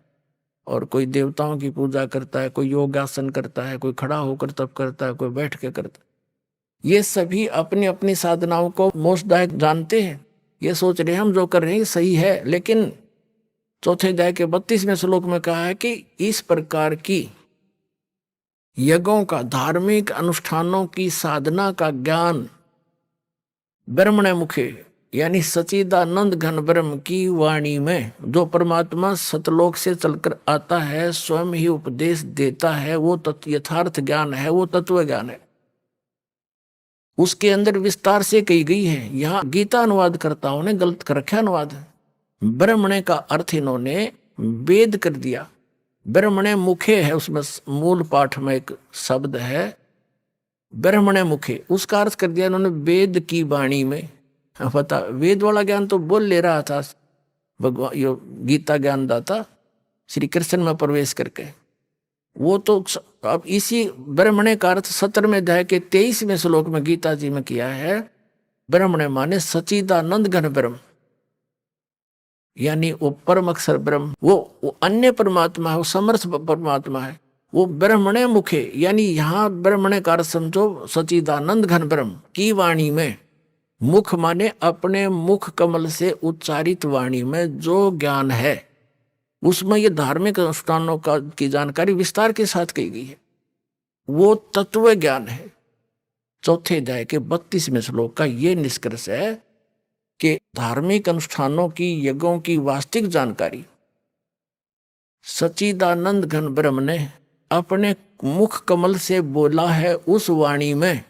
और कोई देवताओं की पूजा करता है, कोई योगासन करता है, कोई खड़ा होकर तप करता है, कोई बैठ के करता है। ये सभी अपनी अपनी साधनाओं को मोक्षदायक जानते हैं, ये सोच रहे हैं हम जो कर रहे हैं सही है, लेकिन चौथे अध्याय के 32वें श्लोक में कहा है कि इस प्रकार की यज्ञों का, धार्मिक अनुष्ठानों की साधना का ज्ञान ब्रह्मण मुखे यानी सच्चिदानंद घन ब्रह्म की वाणी में जो परमात्मा सतलोक से चलकर आता है, स्वयं ही उपदेश देता है, वो यथार्थ ज्ञान है, वो तत्व ज्ञान है। उसके अंदर विस्तार से कही गई है। यहाँ गीता अनुवादकर्ताओं ने गलत कर रखा अनुवाद। ब्रह्मणे का अर्थ इन्होंने वेद कर दिया। ब्रह्मणे मुखे है, उसमें मूल पाठ में एक शब्द है ब्रह्मणे मुखे, उसका अर्थ कर दिया इन्होंने वेद की वाणी में। पता वेद वाला ज्ञान तो बोल ले रहा था भगवान, यो गीता ज्ञान दाता श्री कृष्ण में प्रवेश करके। वो तो अब इसी ब्रह्मणे का अर्थ 17वें अध्याय के 23वें श्लोक में गीता जी में किया है। ब्रह्मणे माने सच्चिदानंद घन ब्रह्म, यानी वो परम अक्षर ब्रह्म, वो अन्य परमात्मा है, वो समर्थ परमात्मा है। वो ब्रह्मणे मुखे, यानी यहाँ ब्रह्मणे का अर्थ समझो सच्चिदानंद घन ब्रह्म की वाणी में। मुख माने अपने मुख कमल से उच्चारित वाणी में जो ज्ञान है, उसमें ये धार्मिक अनुष्ठानों का की जानकारी विस्तार के साथ की गई है। वो तत्व ज्ञान है। चौथे अध्याय के 32वें श्लोक का ये निष्कर्ष है कि धार्मिक अनुष्ठानों की, यज्ञों की वास्तविक जानकारी सच्चिदानंद घन ब्रह्म ने अपने मुख कमल से बोला है उस वाणी में,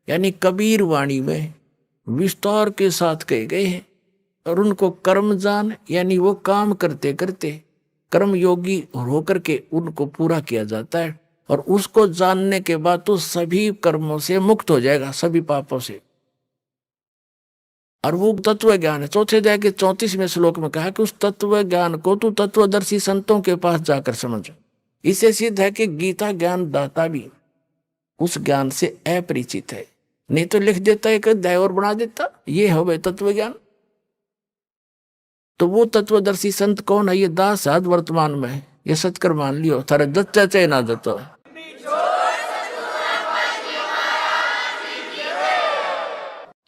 यानी कबीर वाणी में विस्तार के साथ कहे गए हैं। और उनको कर्म जान, यानी वो काम करते करते कर्म योगी होकर के उनको पूरा किया जाता है। और उसको जानने के बाद तो सभी कर्मों से मुक्त हो जाएगा, सभी पापों से। और वो तत्व ज्ञान है। चौथे अध्याय के 34वें श्लोक में कहा कि उस तत्व ज्ञान को तू तत्वदर्शी संतों के पास जाकर समझ। इससे सिद्ध है कि गीता ज्ञान दाता भी उस ज्ञान से अपरिचित है, नहीं तो लिख देता एक अध्याय और बना देता, ये हो गए तत्व ज्ञान। तो वो तत्वदर्शी संत कौन है? ये दास है वर्तमान में, ये सत्कर मान लियो, थारे दत्ता चाहे ना दत्ता।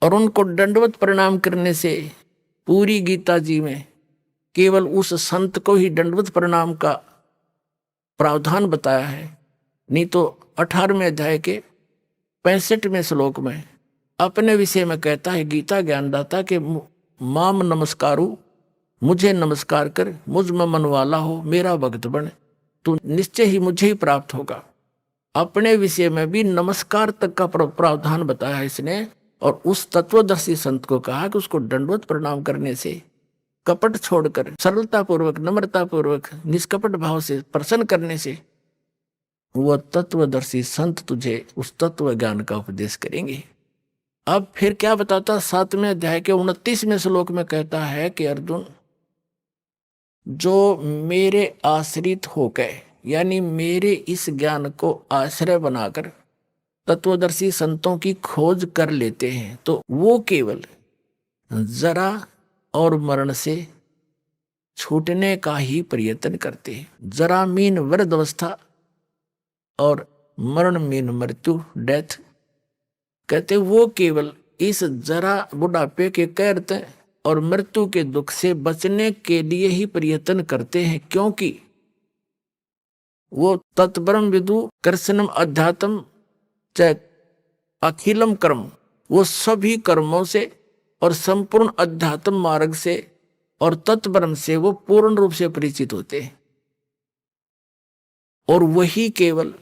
और उनको दंडवत प्रणाम करने से पूरी गीता जी में केवल उस संत को ही दंडवत प्रणाम का प्रावधान बताया है। नहीं तो 18वें अध्याय के 65वें श्लोक में अपने विषय में कहता है गीता ज्ञानदाता के माम नमस्कारु, मुझे नमस्कार कर, मुझ में मन वाला हो, मेरा भक्त बन, तो निश्चय ही मुझे ही प्राप्त होगा। अपने विषय में भी नमस्कार तक का प्रावधान बताया है इसने। और उस तत्वदर्शी संत को कहा कि उसको दंडवत प्रणाम करने से, कपट छोड़कर सरलता पूर्वक, नम्रता पूर्वक, निष्कपट भाव से प्रसन्न करने से वह तत्वदर्शी संत तुझे उस तत्व ज्ञान का उपदेश करेंगे। अब फिर क्या बताता? 7वें अध्याय के 29वें श्लोक में कहता है कि अर्जुन, जो मेरे आश्रित हो गए, यानी मेरे इस ज्ञान को आश्रय बनाकर तत्वदर्शी संतों की खोज कर लेते हैं, तो वो केवल जरा और मरण से छूटने का ही प्रयत्न करते हैं। जरा मीन वृद्ध अवस्था और मरण मीन मृत्यु, डेथ। कहते वो केवल इस जरा बुढ़ापे के कैद और मृत्यु के दुख से बचने के लिए ही प्रयत्न करते हैं, क्योंकि वो तत्ब्रह्म विदु कृष्णम अध्यात्म चाहे अखिलम कर्म, वो सभी कर्मों से और संपूर्ण अध्यात्म मार्ग से और तत्ब्रह्म से वो पूर्ण रूप से परिचित होते हैं। और वही केवल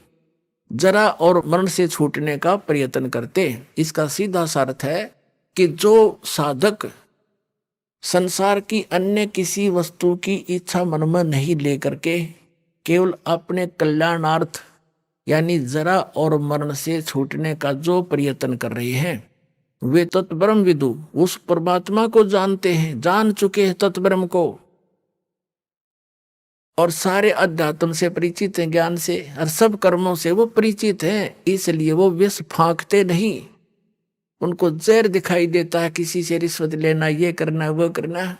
जरा और मरण से छूटने का प्रयत्न करते हैं। इसका सीधा सा अर्थ है कि जो साधक संसार की अन्य किसी वस्तु की इच्छा मन में नहीं लेकर के केवल अपने कल्याणार्थ, यानी जरा और मरण से छूटने का जो प्रयत्न कर रहे हैं, वे तत्ब्रह्म विदु उस परमात्मा को जानते हैं, जान चुके हैं तत्ब्रह्म को, और सारे अध्यात्म से परिचित हैं, ज्ञान से और सब कर्मों से वो परिचित हैं। इसलिए वो विष फांकते नहीं। उनको जहर दिखाई देता है, किसी से रिश्वत लेना, ये करना, वो करना।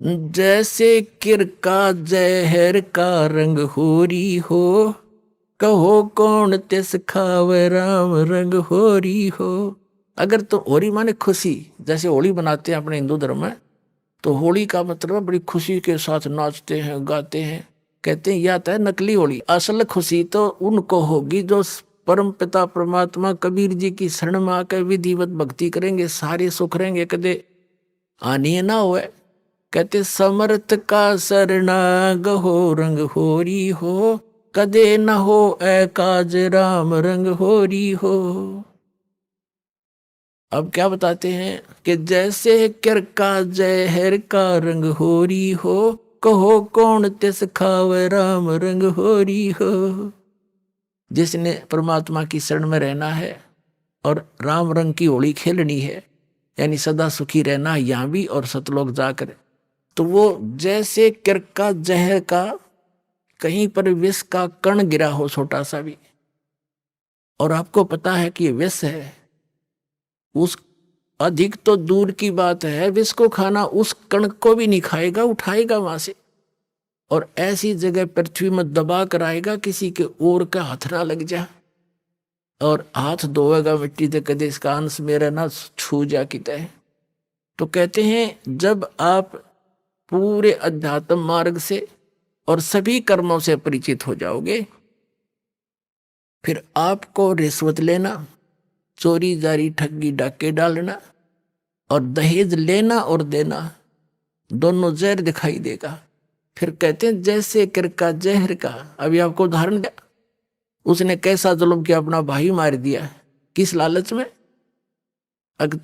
जैसे किर का जहर का रंग होरी हो, कहो कौन तिस खावे राम रंग होरी हो। अगर तो होली माने खुशी, जैसे होली बनाते हैं अपने हिंदू धर्म में, तो होली का मतलब बड़ी खुशी के साथ नाचते हैं, गाते हैं। कहते हैं यह तो है नकली होली। असल खुशी तो उनको होगी जो परम पिता परमात्मा कबीर जी की शरण में आकर विधिवत भक्ति करेंगे, सारे सुख रहेंगे, कदे हानि ना हुए। कहते समर्थ का शरणा गहो रंग होरी हो, कदे न हो ऐ काज राम रंग होरी हो। अब क्या बताते हैं कि जैसे कर का जहर का रंग होरी हो, कहो कौन तिस खावे राम रंग होरी हो। जिसने परमात्मा की शरण में रहना है और राम रंग की होली खेलनी है, यानी सदा सुखी रहना यहां भी और सतलोक जाकर, तो वो जैसे किरका जहर का कहीं पर विष का कण गिरा हो छोटा सा भी, और आपको पता है कि ये विष है, उस अधिक तो दूर की बात है, विष को खाना उस कण को भी नहीं खाएगा, उठाएगा वहां से और ऐसी जगह पृथ्वी में दबा कर आएगा किसी के और का हाथ ना लग जा, और हाथ धोएगा मिट्टी से, कदे इसका अंश मेरा ना छू जा किता है। तो कहते हैं जब आप पूरे अध्यात्म मार्ग से और सभी कर्मों से परिचित हो जाओगे, फिर आपको रिश्वत लेना, चोरी जारी ठगी डाके डालना और दहेज लेना और देना दोनों जहर दिखाई देगा। फिर कहते हैं जैसे किरका जहर का। अभी आपको उदाहरण दिया, उसने कैसा जुल्म किया, अपना भाई मार दिया, किस लालच में,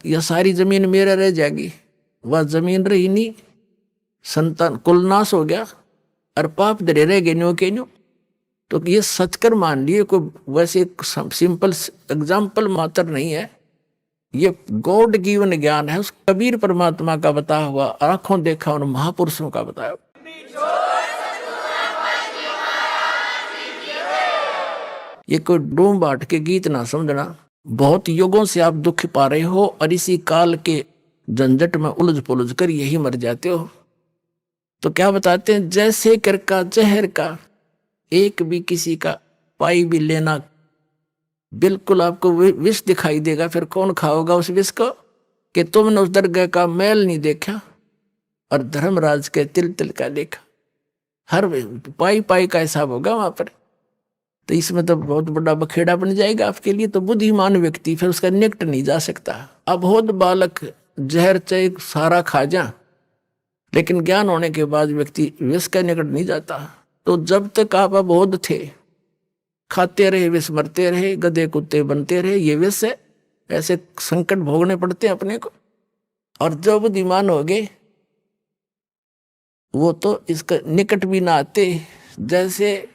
यह सारी जमीन मेरा रह जाएगी, वह जमीन रही नहीं, संतान कुलनाश हो गया और पाप धरे रह गए न्यो के न्यो। तो ये सच कर मान लिए, कोई वैसे सिंपल एग्जाम्पल मात्र नहीं है, ये गॉड गिवन ज्ञान है, उस कबीर परमात्मा का बताया हुआ, आंखों देखा उन महापुरुषों का बताया। ये कोई डूम बाट के गीत ना समझना। बहुत युगों से आप दुख पा रहे हो और इसी काल के झंझट में उलझ पुलझ कर यही मर जाते हो। तो क्या बताते हैं, जैसे किरका जहर का, एक भी किसी का पाई भी लेना, बिल्कुल आपको विष दिखाई देगा। फिर कौन खाओगा उस विष को, कि तुमने उस दरगाह का मैल नहीं देखा और धर्मराज के तिल तिल का देखा। हर पाई पाई का हिसाब होगा वहां पर। तो इसमें तो बहुत बड़ा बखेड़ा बन जाएगा आपके लिए। तो बुद्धिमान व्यक्ति फिर उसका निकट नहीं जा सकता। अबोध बालक जहर चाहे सारा खा जा, लेकिन ज्ञान होने के बाद व्यक्ति विष का निकट नहीं जाता। तो जब तक आप अबोध थे, खाते रहे विष, मरते रहे, गधे कुत्ते बनते रहे, ये विष है, ऐसे संकट भोगने पड़ते हैं अपने को। और जब बुद्धिमान हो गए वो तो इसका निकट भी ना आते। जैसे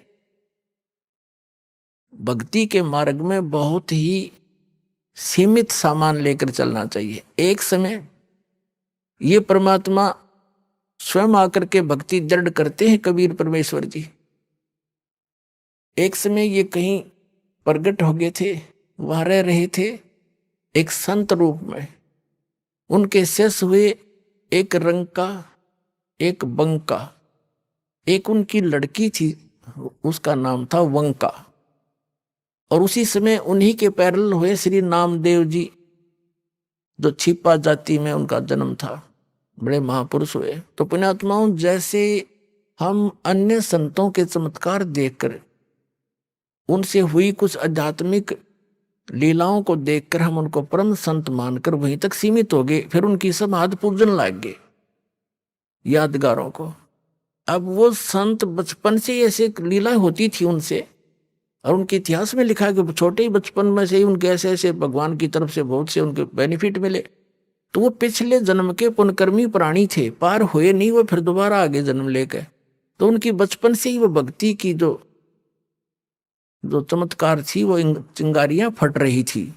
भक्ति के मार्ग में बहुत ही सीमित सामान लेकर चलना चाहिए। एक समय ये परमात्मा स्वयं आकर के भक्ति दृढ़ करते हैं कबीर परमेश्वर जी। एक समय ये कहीं प्रकट हो गए थे, वहां रह रहे थे एक संत रूप में। उनके शिष्य हुए एक रंका, एक बंका, एक उनकी लड़की थी, उसका नाम था वंका। और उसी समय उन्हीं के पैरल हुए श्री नामदेव जी, जो छिपा जाति में उनका जन्म था, बड़े महापुरुष हुए। तो पुण्यात्माओं, जैसे हम अन्य संतों के चमत्कार देखकर, उनसे हुई कुछ आध्यात्मिक लीलाओं को देखकर हम उनको परम संत मानकर वहीं तक सीमित हो गए, फिर उनकी समाधि पूजन लग गए यादगारों को। अब वो संत बचपन से ऐसे लीला होती थी उनसे, और उनके इतिहास में लिखा है कि छोटे ही बचपन में से ही उनके ऐसे ऐसे भगवान की तरफ से बहुत से उनके बेनिफिट मिले। तो वो पिछले जन्म के पुण्यकर्मी प्राणी थे, पार हुए नहीं वो, फिर दोबारा आगे जन्म लेकर। तो उनकी बचपन से ही वो भक्ति की जो चमत्कार थी, वो चिंगारियां फट रही थी।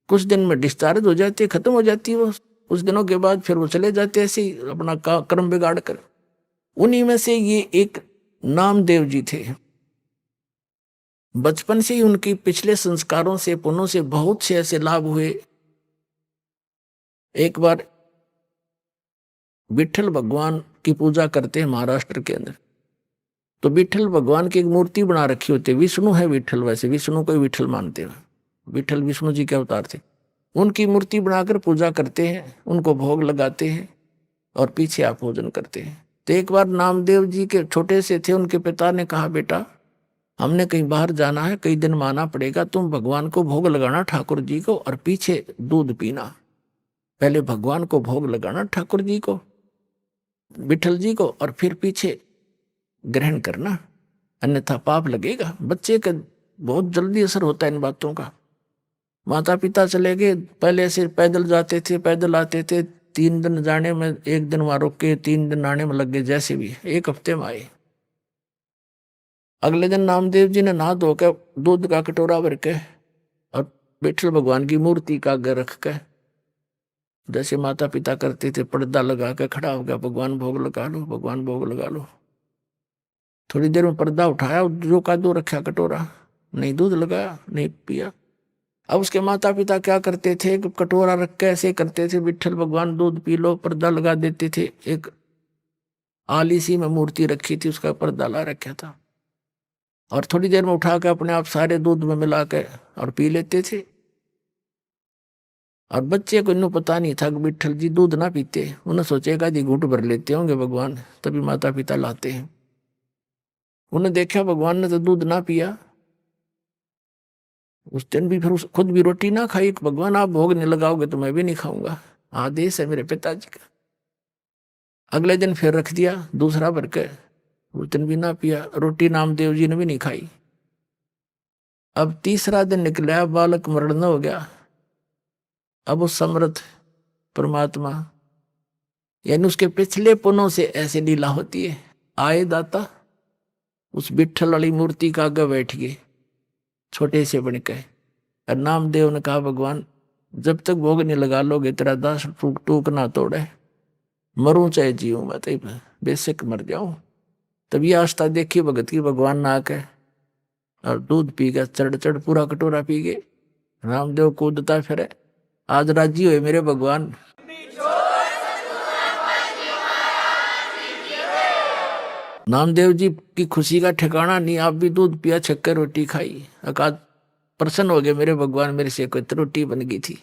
कुछ दिन में डिस्चार्ज हो जाती, खत्म हो जाती वो, कुछ दिनों के बाद फिर वो चले जाते ऐसे ही अपना कर्म बिगाड़ कर। उन्हीं में से ये एक नामदेव जी थे। बचपन से ही उनकी पिछले संस्कारों से, पुण्यों से बहुत से ऐसे लाभ हुए। एक बार विठल भगवान की पूजा करते हैं महाराष्ट्र के अंदर। तो विठल भगवान की एक मूर्ति बना रखी होती है, विष्णु है विठल, वैसे विष्णु को विठल मानते हैं, विठल विष्णु जी के अवतार थे। उनकी मूर्ति बनाकर पूजा करते हैं, उनको भोग लगाते हैं और पीछे आप भोजन करते हैं। तो एक बार नामदेव जी के छोटे से थे, उनके पिता ने कहा, बेटा हमने कहीं बाहर जाना है, कई दिन माना पड़ेगा, तुम भगवान को भोग लगाना ठाकुर जी को, और पीछे दूध पीना। पहले भगवान को भोग लगाना ठाकुर जी को, विठल जी को, और फिर पीछे ग्रहण करना, अन्यथा पाप लगेगा। बच्चे का बहुत जल्दी असर होता है इन बातों का। माता पिता चले गए, पहले से पैदल जाते थे, पैदल आते थे, 3 दिन जाने में, 1 दिन वहां रुक के 3 दिन आने में लग गए, जैसे भी 1 हफ्ते में आए। अगले दिन नामदेव जी ने नहा धोकर दूध का कटोरा भर के और विठल भगवान की मूर्ति का आगे रख के, जैसे माता पिता करते थे, पर्दा लगा के खड़ा हो गया, भगवान भोग लगा लो, भगवान भोग लगा लो। थोड़ी देर में पर्दा उठाया, जो का दो रखा कटोरा, नहीं दूध लगाया, नहीं पिया। अब उसके माता पिता क्या करते थे, कटोरा रख के ऐसे करते थे, विठल भगवान दूध पी लो, पर्दा लगा देते थे। एक आलीसी में मूर्ति रखी थी, उसका पर्दा ला रखा था, और थोड़ी देर में उठा के अपने आप सारे दूध में मिला के और पी लेते थे। और बच्चे को इन्हों पता नहीं था कि विठल जी दूध ना पीते, उन्हें सोचेगा जी घूंट भर लेते होंगे भगवान, तभी माता पिता लाते हैं। उन्हें देखा भगवान ने तो दूध ना पिया, उस दिन भी फिर खुद भी रोटी ना खाई। भगवान आप भोग नहीं लगाओगे तो मैं भी नहीं खाऊंगा, आदेश है मेरे पिताजी का। अगले दिन फिर रख दिया दूसरा भर के, उस दिन भी ना पिया, रोटी नामदेव जी ने भी नहीं खाई। अब तीसरा दिन निकला, बालक मरण हो गया। अब उस समर्थ परमात्मा, यानी उसके पिछले पुनों से ऐसे लीला होती है। आए दाता उस विठल वाली मूर्ति का आगे बैठ गए, छोटे से बन के, और नामदेव ने कहा भगवान जब तक भोग नहीं लगा लोगे तेरा दास टूक टूक ना तोड़े, मरूं चाहे जीऊं, मैं तो बेशक मर जाऊं। तभी आस्था देखी भगत की, भगवान ना आके और दूध पी गया, चढ़ चढ़ पूरा कटोरा पी गए। रामदेव कूदता फिरे, आज राजी हुए मेरे भगवान। नामदेव जी की खुशी का ठिकाना नहीं, आप भी दूध पिया, छक्के रोटी खाई, अकाद प्रसन्न हो गए मेरे भगवान, मेरे से कोई रोटी बन गई थी।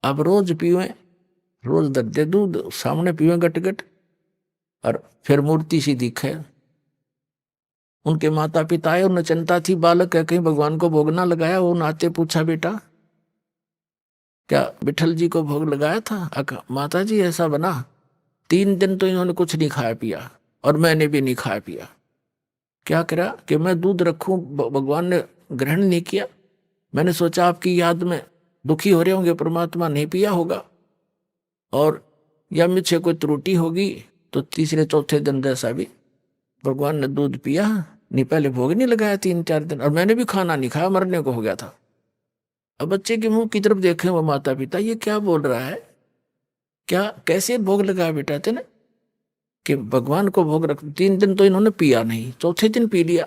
अब रोज पीवे, रोज दर्दे दूध सामने पीवे गट गट, और फिर मूर्ति सी दिखे। उनके माता पिता आए, उन्हें चिंता थी, बालक है कहीं भगवान को भोग ना लगाया। वो नाते पूछा बेटा क्या विठल जी को भोग लगाया था? माता जी ऐसा बना, 3 दिन तो इन्होंने कुछ नहीं खाया पिया, और मैंने भी नहीं खाया पिया। क्या करा कि मैं दूध रखूं, भगवान ने ग्रहण नहीं किया। मैंने सोचा आपकी याद में दुखी हो रहे होंगे परमात्मा, नहीं पिया होगा, और या मुझसे कोई त्रुटि होगी। तो तीसरे चौथे दिन जैसा भी भगवान ने दूध पिया नहीं, पहले भोग नहीं लगाया 3-4 दिन, और मैंने भी खाना नहीं खाया, मरने को हो गया था। अब बच्चे के मुंह की तरफ देखे वो माता पिता, ये क्या बोल रहा है, क्या कैसे भोग लगाया बेटा तेने, कि भगवान को भोग रख। 3 दिन तो इन्होंने पिया नहीं, चौथे दिन पी लिया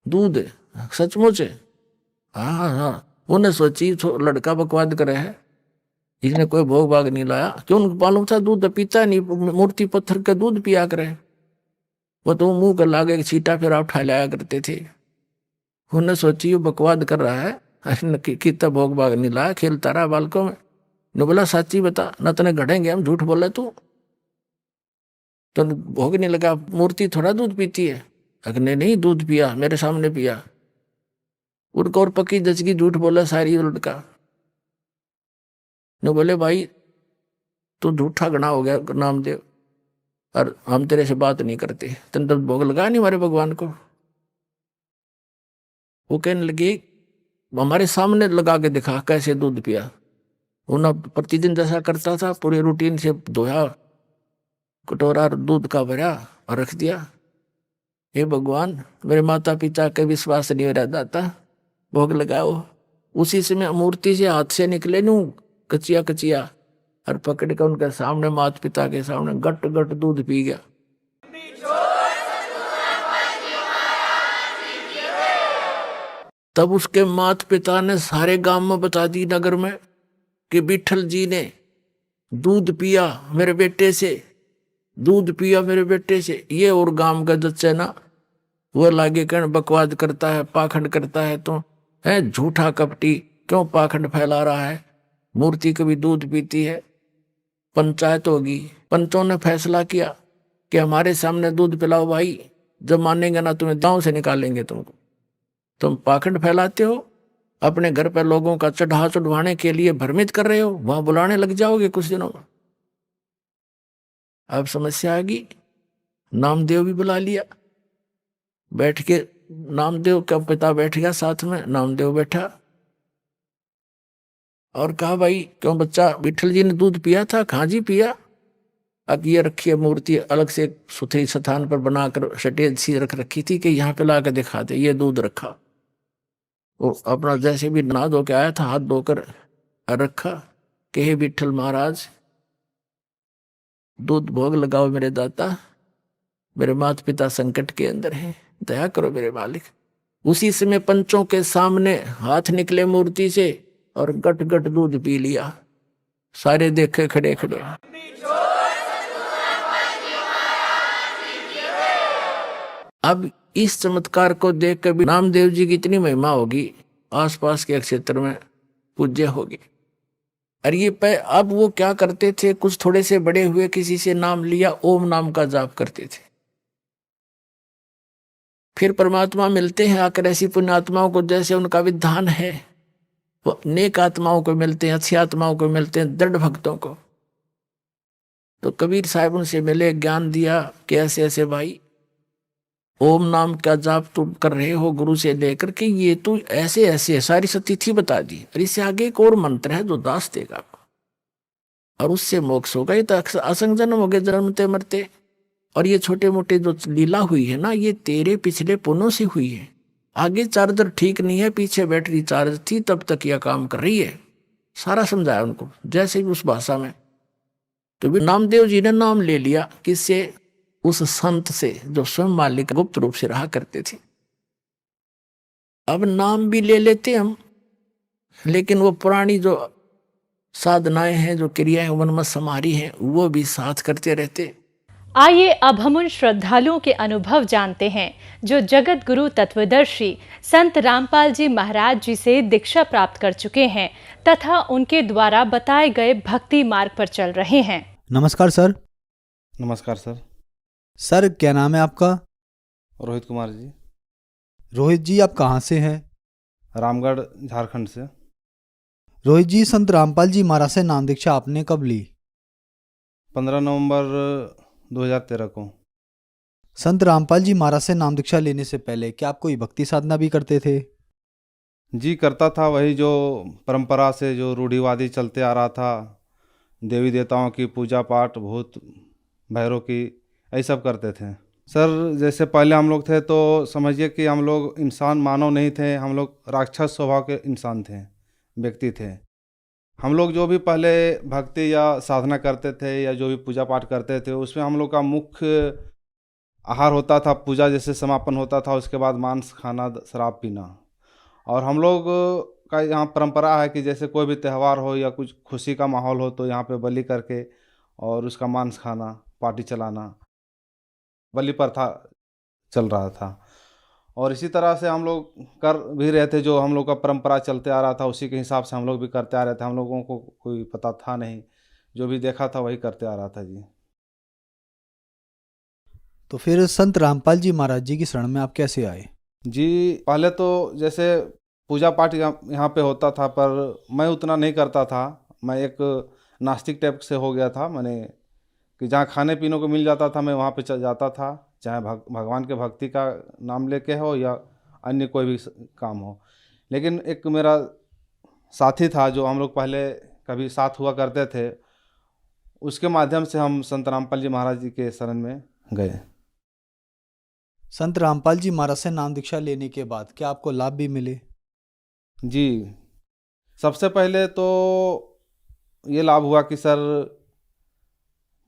दूध, सचमुच। हाँ हाँ, उन्हें सोची लड़का बकवाद करे है, इसने कोई भोग भाग नहीं लाया। क्यों, उनको मालूम था दूध पीता नहीं, मूर्ति पत्थर का दूध पिया करे। वो तो मुंह कर लागे छीटा फिर उठा लाया करते थे। उन्हें सोची बकवाद कर रहा है, कितना भोग भाग नहीं लाया, खेलता रहा बालकों में। ने बोला साची बता, न तने गढ़ेंगे हम, झूठ बोले तू तो भोग नहीं लगा, मूर्ति थोड़ा दूध पीती है। अगने नहीं दूध पिया, मेरे सामने पिया। उनको और पक्की दचकी झूठ बोला सारी लड़का ने। बोले भाई तू झूठा गणा हो गया नामदेव, और हम तेरे से बात नहीं करते, तेन तो भोग लगा नहीं हमारे भगवान को। वो कहने लगी हमारे सामने लगा के दिखा कैसे दूध पिया। उन्हें प्रतिदिन जैसा करता था, पूरी रूटीन से धोया, कटोरा दूध का भरा और रख दिया। हे भगवान मेरे माता पिता के विश्वास नहीं हो रहा दाता, भोग लगाओ। उसी समय मूर्ति से हाथ से निकले नू कचिया कचिया, और पकड़ कर उनके सामने माता पिता के सामने गट गट दूध पी गया। तब उसके माता पिता ने सारे गांव में बता दी, नगर में, कि विठल जी ने दूध पिया मेरे बेटे से, दूध पिया मेरे बेटे से। ये और गांव का जच्चे ना वो लागे कहने बकवाद करता है, पाखंड करता है, तो है झूठा कपटी, क्यों पाखंड फैला रहा है, मूर्ति कभी दूध पीती है। पंचायत होगी, पंचों ने फैसला किया कि हमारे सामने दूध पिलाओ भाई, जब मानेंगे ना तुम्हें गांव से निकालेंगे तुमको। तुम पाखंड फैलाते हो, अपने घर पर लोगों का चढ़ा चढ़वाने के लिए भ्रमित कर रहे हो, वहां बुलाने लग जाओगे कुछ दिनों में। अब समस्या आ गई, नामदेव भी बुला लिया। बैठ के नामदेव का पिता बैठ गया साथ में, नामदेव बैठा और कहा, भाई क्यों बच्चा, विठल जी ने दूध पिया था? कहाँ जी पिया। अब ये रखी है मूर्ति अलग से सुथरी स्थान पर बनाकर सटेज सी रख रखी थी कि यहाँ पे ला के दिखा दे, ये दूध रखा। वो अपना जैसे भी नहा धो के आया था, हाथ धोकर रखा कि हे विठल महाराज, दूध भोग लगाओ मेरे दाता, मेरे माता पिता संकट के अंदर हैं, दया करो मेरे मालिक। उसी समय पंचों के सामने हाथ निकले मूर्ति से और गट गट दूध पी लिया। सारे देखे खड़े खड़े। अब इस चमत्कार को देख कर भी नामदेव जी की इतनी महिमा होगी, आसपास के क्षेत्र में पूज्य होगी। और ये अब वो क्या करते थे, कुछ थोड़े से बड़े हुए, किसी से नाम लिया, ओम नाम का जाप करते थे। फिर परमात्मा मिलते हैं आकर ऐसी पुण्यात्माओं को, जैसे उनका विधान है, वो नेक आत्माओं को मिलते हैं, अच्छी आत्माओं को मिलते हैं, दृढ़ भक्तों को। तो कबीर साहब उनसे मिले, ज्ञान दिया कि ऐसे ऐसे भाई ओम नाम का जाप तुम कर रहे हो गुरु से लेकर के, ये तो ऐसे ऐसे सारी सतिथि बता दी, और इससे आगे एक और मंत्र है जो दास देगा और उससे मोक्ष होगा। ये तो असंग जन्म हो गए, जन्मते मरते। और ये छोटे मोटे जो लीला हुई है ना, ये तेरे पिछले पुण्यों से हुई है। आगे चार्जर ठीक नहीं है, पीछे बैटरी चार्ज थी, तब तक यह काम कर रही है। सारा समझाया उनको, जैसे भी उस भाषा में। तो नामदेव जी ने नाम ले लिया, किससे? उस संत से जो स्वयं मालिक गुप्त रूप से रहा करते थे। अब नाम भी ले लेते हम, लेकिन वो पुरानी जो साधनाएं हैं, जो क्रियाएं मन में समारी हैं, वो भी साथ करते रहते। आइए अब हम उन श्रद्धालुओं के अनुभव जानते हैं जो जगत गुरु तत्वदर्शी संत रामपाल जी महाराज जी से दीक्षा प्राप्त कर चुके हैं तथा उनके द्वारा बताए गए भक्ति मार्ग पर चल रहे हैं। नमस्कार सर। नमस्कार सर। सर क्या नाम है आपका? रोहित कुमार जी। रोहित जी आप कहाँ से हैं? रामगढ़ झारखंड से। रोहित जी, संत रामपाल जी महाराज से नाम दीक्षा आपने कब ली? 15 नवंबर 2013 को। संत रामपाल जी महाराज से नाम दीक्षा लेने से पहले क्या आप कोई भक्ति साधना भी करते थे? जी करता था, वही जो परंपरा से जो रूढ़िवादी चलते आ रहा था, देवी देवताओं की पूजा पाठ, भूत भैरव की, यही सब करते थे सर। जैसे पहले हम लोग थे तो समझिए कि हम लोग इंसान मानव नहीं थे, हम लोग राक्षस स्वभाव के इंसान थे, व्यक्ति थे। हम लोग जो भी पहले भक्ति या साधना करते थे या जो भी पूजा पाठ करते थे, उसमें हम लोग का मुख्य आहार होता था, पूजा जैसे समापन होता था उसके बाद मांस खाना, शराब पीना। और हम लोग का यहाँ परंपरा है कि जैसे कोई भी त्यौहार हो या कुछ खुशी का माहौल हो तो यहाँ पे बलि करके और उसका मांस खाना, पार्टी चलाना, बलि प्रथा चल रहा था। और इसी तरह से हम लोग कर भी रहे थे, जो हम लोग का परंपरा चलते आ रहा था उसी के हिसाब से हम लोग भी करते आ रहे थे। हम लोगों को कोई पता था नहीं, जो भी देखा था वही करते आ रहा था जी। तो फिर संत रामपाल जी महाराज जी की शरण में आप कैसे आए? जी पहले तो जैसे पूजा पाठ यहाँ पे होता था, पर मैं उतना नहीं करता था। मैं एक नास्तिक टाइप से हो गया था, मैंने कि जहाँ खाने पीने को मिल जाता था मैं वहाँ पे चल जाता था, चाहे भगवान के भक्ति का नाम लेके हो या अन्य कोई भी काम हो। लेकिन एक मेरा साथी था जो हम लोग पहले कभी साथ हुआ करते थे, उसके माध्यम से हम संत रामपाल जी महाराज जी के शरण में गए। संत रामपाल जी महाराज से नाम दीक्षा लेने के बाद क्या आपको लाभ भी मिले? जी सबसे पहले तो ये लाभ हुआ कि सर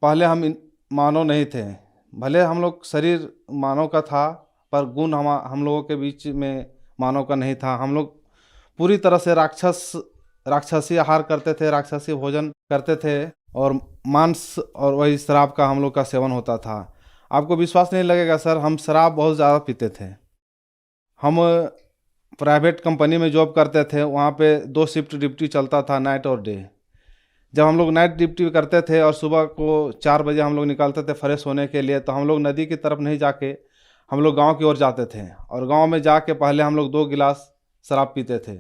पहले हम मानव नहीं थे, भले हम लोग शरीर मानव का था पर गुण हम लोगों के बीच में मानव का नहीं था। हम लोग पूरी तरह से राक्षसी आहार करते थे, राक्षसी भोजन करते थे और मांस और वही शराब का हम लोग का सेवन होता था। आपको विश्वास नहीं लगेगा सर, हम शराब बहुत ज़्यादा पीते थे। हम प्राइवेट कंपनी में जॉब करते थे, वहाँ पे 2 शिफ्ट ड्यूटी चलता था, नाइट और डे। जब हम लोग नाइट ड्यूटी करते थे और सुबह को 4 बजे हम लोग निकलते थे फ्रेश होने के लिए, तो हम लोग नदी की तरफ नहीं जाके हम लोग गांव की ओर जाते थे और गांव में जाके पहले हम लोग 2 गिलास शराब पीते थे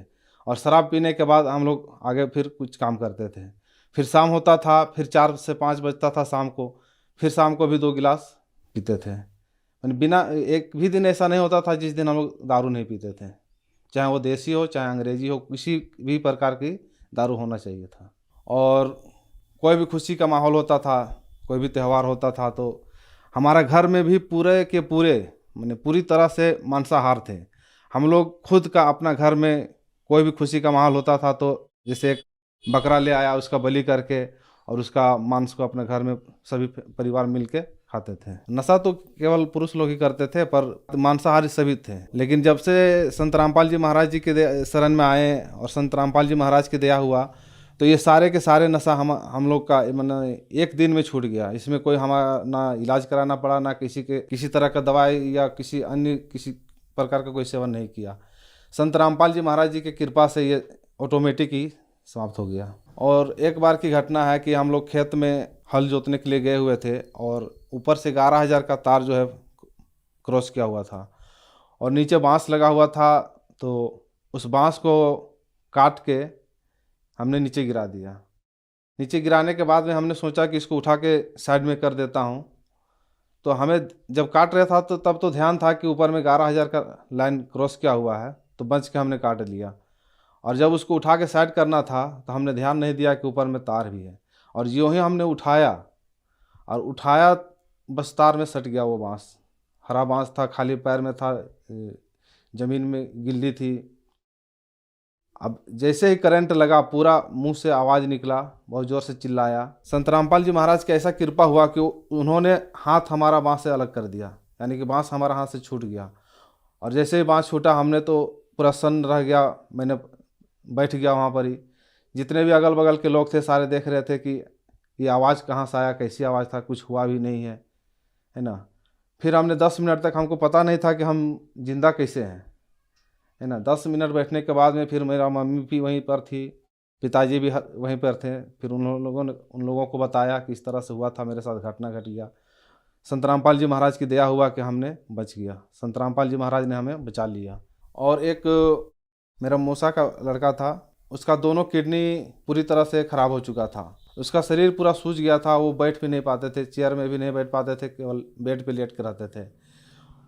और शराब पीने के बाद हम लोग आगे फिर कुछ काम करते थे। फिर शाम होता था, फिर 4 से 5 बजता था शाम को, फिर शाम को भी 2 गिलास पीते थे। बिना एक भी दिन ऐसा नहीं होता था जिस दिन हम लोग दारू नहीं पीते थे, चाहे वो देसी हो चाहे अंग्रेजी हो, किसी भी प्रकार की दारू होना चाहिए था। और कोई भी खुशी का माहौल होता था, कोई भी त्यौहार होता था, तो हमारा घर में भी पूरे के पूरे माने पूरी तरह से मांसाहार थे। हम लोग खुद का अपना घर में कोई भी खुशी का माहौल होता था तो जैसे एक बकरा ले आया, उसका बलि करके और उसका मांस को अपने घर में सभी परिवार मिल के खाते थे। नशा तो केवल पुरुष लोग ही करते थे, पर मांसाहारी सभी थे। लेकिन जब से संत रामपाल जी महाराज जी के शरण में आए और संत रामपाल जी महाराज की दया हुआ, तो ये सारे के सारे नशा हम लोग का मैंने एक दिन में छूट गया। इसमें कोई हमारा ना इलाज कराना पड़ा, ना किसी तरह का दवाई या किसी प्रकार का कोई सेवन नहीं किया। संत रामपाल जी महाराज जी की कृपा से ये ऑटोमेटिक ही समाप्त हो गया। और एक बार की घटना है कि हम लोग खेत में हल जोतने के लिए गए हुए थे और ऊपर से 11,000 का तार जो है क्रॉस किया हुआ था और नीचे बांस लगा हुआ था, तो उस बांस को काट के हमने नीचे गिरा दिया। नीचे गिराने के बाद में हमने सोचा कि इसको उठा के साइड में कर देता हूँ। तो हमें जब काट रहा था तो तब तो ध्यान था कि ऊपर में 11,000 का लाइन क्रॉस किया हुआ है, तो बच के हमने काट लिया। और जब उसको उठा के साइड करना था तो हमने ध्यान नहीं दिया कि ऊपर में तार भी है, और यूँ ही हमने उठाया बस तार में सट गया वो बांस। हरा बांस था, खाली पैर में था, ज़मीन में गिल्ली थी। अब जैसे ही करंट लगा, पूरा मुंह से आवाज़ निकला, बहुत ज़ोर से चिल्लाया। संत रामपाल जी महाराज की ऐसा कृपा हुआ कि उन्होंने हाथ हमारा बांस से अलग कर दिया, यानी कि बांस हमारा हाथ से छूट गया। और जैसे ही बांस छूटा, हमने तो पूरा सन्न रह गया। मैंने बैठ गया वहाँ पर ही। जितने भी अगल बगल के लोग थे सारे देख रहे थे कि ये आवाज़ कहाँ से आया, कैसी आवाज़ था, कुछ हुआ भी नहीं है ना। फिर हमने 10 मिनट तक, हमको पता नहीं था कि हम जिंदा कैसे हैं, है ना। 10 मिनट बैठने के बाद में फिर मेरा मम्मी भी वहीं पर थी, पिताजी भी वहीं पर थे। फिर उन लोगों को बताया कि इस तरह से हुआ था, मेरे साथ घटना घट गया। संत रामपाल जी महाराज की दया हुआ कि हमने बच गया। संत रामपाल जी महाराज ने हमें बचा लिया। और एक मेरा मौसा का लड़का था, उसका दोनों किडनी पूरी तरह से ख़राब हो चुका था। उसका शरीर पूरा सूज गया था, वो बैठ भी नहीं पाते थे, चेयर में भी नहीं बैठ पाते थे, केवल बेड पे लेट के रहते थे।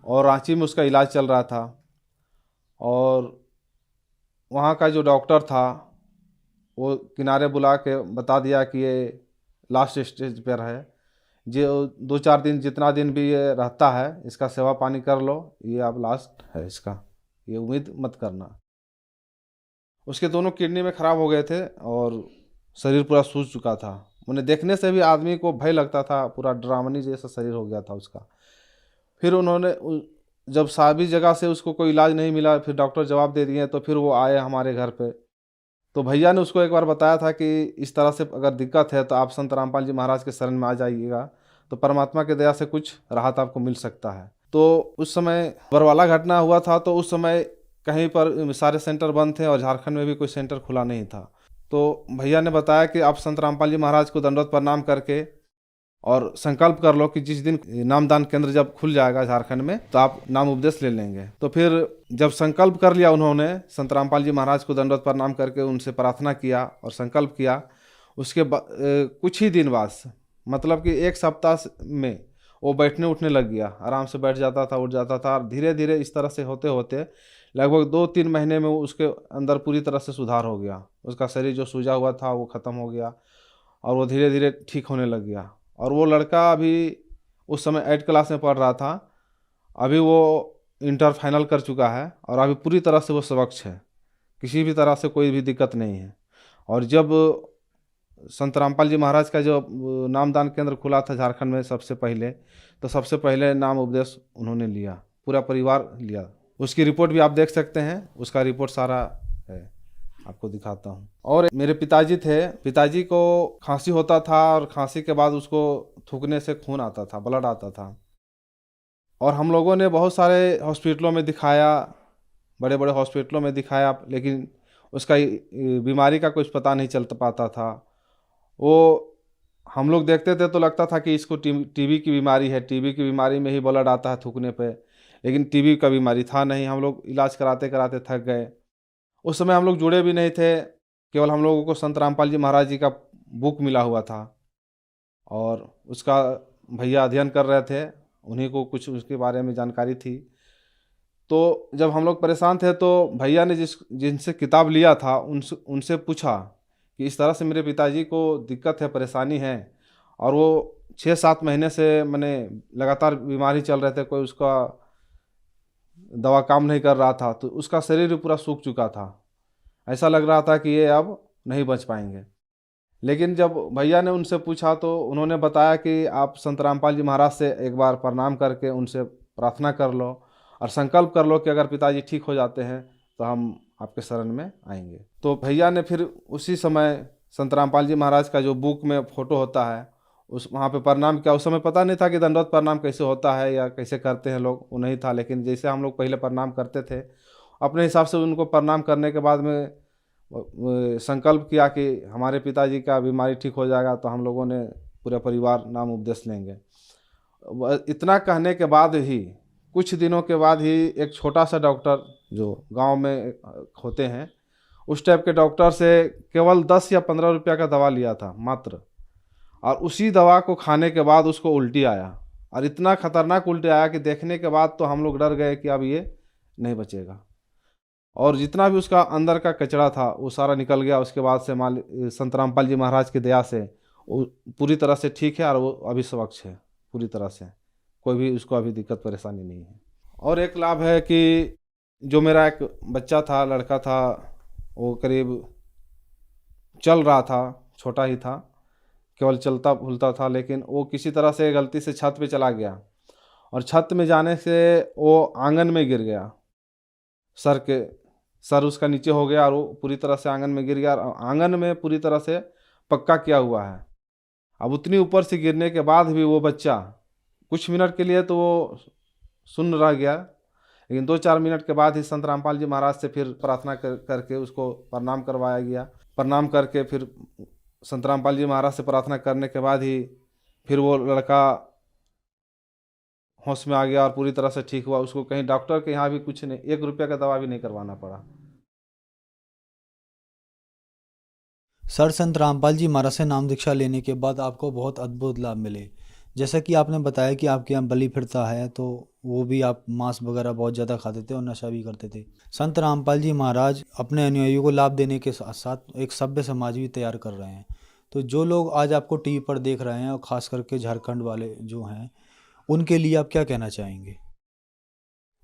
और रांची में उसका इलाज चल रहा था। और वहाँ का जो डॉक्टर था वो किनारे बुला के बता दिया कि ये लास्ट स्टेज पर है, जो 2-4 दिन, जितना दिन भी ये रहता है, इसका सेवा पानी कर लो, ये अब लास्ट है इसका, ये उम्मीद मत करना। उसके दोनों किडनी में ख़राब हो गए थे और शरीर पूरा सूज चुका था। उन्हें देखने से भी आदमी को भय लगता था, पूरा डरावनी जैसा शरीर हो गया था उसका। फिर उन्होंने जब सभी जगह से उसको कोई इलाज नहीं मिला, फिर डॉक्टर जवाब दे दिए, तो फिर वो आए हमारे घर पे। तो भैया ने उसको एक बार बताया था कि इस तरह से अगर दिक्कत है तो आप संत रामपाल जी महाराज के शरण में आ जाइएगा, तो परमात्मा की दया से कुछ राहत आपको मिल सकता है। तो उस समय बरवाला घटना हुआ था, तो उस समय कहीं पर सारे सेंटर बंद थे और झारखंड में भी कोई सेंटर खुला नहीं था। तो भैया ने बताया कि आप संत रामपाल जी महाराज को दंडवत प्रणाम करके और संकल्प कर लो कि जिस दिन नामदान केंद्र जब खुल जाएगा झारखंड में, तो आप नाम उपदेश ले लेंगे। तो फिर जब संकल्प कर लिया उन्होंने, संत रामपाल जी महाराज को दंडवत प्रणाम करके उनसे प्रार्थना किया और संकल्प किया, उसके कुछ ही दिन बाद, मतलब कि 1 सप्ताह में वो बैठने उठने लग गया। आराम से बैठ जाता था, उठ जाता था। और धीरे धीरे इस तरह से होते होते लगभग 2-3 महीने में उसके अंदर पूरी तरह से सुधार हो गया। उसका शरीर जो सूजा हुआ था वो ख़त्म हो गया और वो धीरे धीरे ठीक होने लग गया। और वो लड़का अभी उस समय 8 क्लास में पढ़ रहा था, अभी वो इंटर फाइनल कर चुका है और अभी पूरी तरह से वो स्वच्छ है, किसी भी तरह से कोई भी दिक्कत नहीं है। और जब संत रामपाल जी महाराज का जो नामदान केंद्र खुला था झारखंड में सबसे पहले, तो सबसे पहले नाम उपदेश उन्होंने लिया, पूरा परिवार लिया। उसकी रिपोर्ट भी आप देख सकते हैं, उसका रिपोर्ट सारा है, आपको दिखाता हूँ। और मेरे पिताजी थे, पिताजी को खांसी होता था और खांसी के बाद उसको थूकने से खून आता था, ब्लड आता था। और हम लोगों ने बहुत सारे हॉस्पिटलों में दिखाया, बड़े बड़े हॉस्पिटलों में दिखाया, लेकिन उसका बीमारी का कुछ पता नहीं चल पाता था। वो हम लोग देखते थे तो लगता था कि इसको टीबी की बीमारी है, टीबी की बीमारी में ही ब्लड आता है थूकने पे, लेकिन टीबी का बीमारी था नहीं। हम लोग इलाज कराते कराते थक गए। उस समय हम लोग जुड़े भी नहीं थे, केवल हम लोगों को संत रामपाल जी महाराज जी का बुक मिला हुआ था और उसका भैया अध्ययन कर रहे थे उन्हीं को कुछ उसके बारे में जानकारी थी। तो जब हम लोग परेशान थे तो भैया ने जिनसे किताब लिया था उनसे पूछा कि इस तरह से मेरे पिताजी को दिक्कत है, परेशानी है, और वो 6-7 महीने से मैंने लगातार बीमारी चल रहे थे, कोई उसका दवा काम नहीं कर रहा था, तो उसका शरीर पूरा सूख चुका था। ऐसा लग रहा था कि ये अब नहीं बच पाएंगे। लेकिन जब भैया ने उनसे पूछा तो उन्होंने बताया कि आप संत रामपाल जी महाराज से एक बार प्रणाम करके उनसे प्रार्थना कर लो और संकल्प कर लो कि अगर पिताजी ठीक हो जाते हैं तो हम आपके शरण में आएंगे। तो भैया ने फिर उसी समय संत रामपाल जी महाराज का जो बुक में फ़ोटो होता है उस वहाँ पे प्रणाम किया। उस समय पता नहीं था कि दंडवत प्रणाम कैसे होता है या कैसे करते हैं लोग, वो नहीं था। लेकिन जैसे हम लोग पहले प्रणाम करते थे, अपने हिसाब से उनको प्रणाम करने के बाद में संकल्प किया कि हमारे पिताजी का बीमारी ठीक हो जाएगा तो हम लोगों ने पूरा परिवार नाम उपदेश लेंगे। इतना कहने के बाद ही कुछ दिनों के बाद ही एक छोटा सा डॉक्टर जो गांव में होते हैं, उस टाइप के डॉक्टर से केवल 10 या 15 रुपया का दवा लिया था मात्र, और उसी दवा को खाने के बाद उसको उल्टी आया, और इतना खतरनाक उल्टी आया कि देखने के बाद तो हम लोग डर गए कि अब ये नहीं बचेगा। और जितना भी उसका अंदर का कचरा था वो सारा निकल गया। उसके बाद से संत रामपाल जी महाराज की दया से वो पूरी तरह से ठीक है और वो अभी स्वच्छ है पूरी तरह से, कोई भी उसको अभी दिक्कत परेशानी नहीं है। और एक लाभ है कि जो मेरा एक बच्चा था, लड़का था, वो करीब चल रहा था, छोटा ही था, केवल चलता भूलता था, लेकिन वो किसी तरह से गलती से छत पे चला गया और छत में जाने से वो आंगन में गिर गया। सर उसका नीचे हो गया और वो पूरी तरह से आंगन में गिर गया। आंगन में पूरी तरह से पक्का किया हुआ है। अब उतनी ऊपर से गिरने के बाद भी वो बच्चा कुछ मिनट के लिए तो वो सुन्न रह गया, लेकिन 2-4 मिनट के बाद ही संत रामपाल जी महाराज से फिर प्रार्थना करके उसको प्रणाम करवाया गया। प्रणाम करके फिर संत रामपाल जी महाराज से प्रार्थना करने के बाद ही फिर वो लड़का होश में आ गया और पूरी तरह से ठीक हुआ। उसको कहीं डॉक्टर के यहाँ भी कुछ नहीं, 1 रुपया का दवा भी नहीं करवाना पड़ा। सर, संत रामपाल जी महाराज से नाम दीक्षा लेने के बाद आपको बहुत अद्भुत लाभ मिले। जैसा कि आपने बताया कि आपके यहाँ बलि फिरता है, तो वो भी आप मांस वगैरह बहुत ज़्यादा खाते थे और नशा भी करते थे। संत रामपाल जी महाराज अपने अनुयायियों को लाभ देने के साथ साथ एक सभ्य समाज भी तैयार कर रहे हैं। तो जो लोग आज आपको टीवी पर देख रहे हैं और ख़ास करके झारखंड वाले जो हैं, उनके लिए आप क्या कहना चाहेंगे?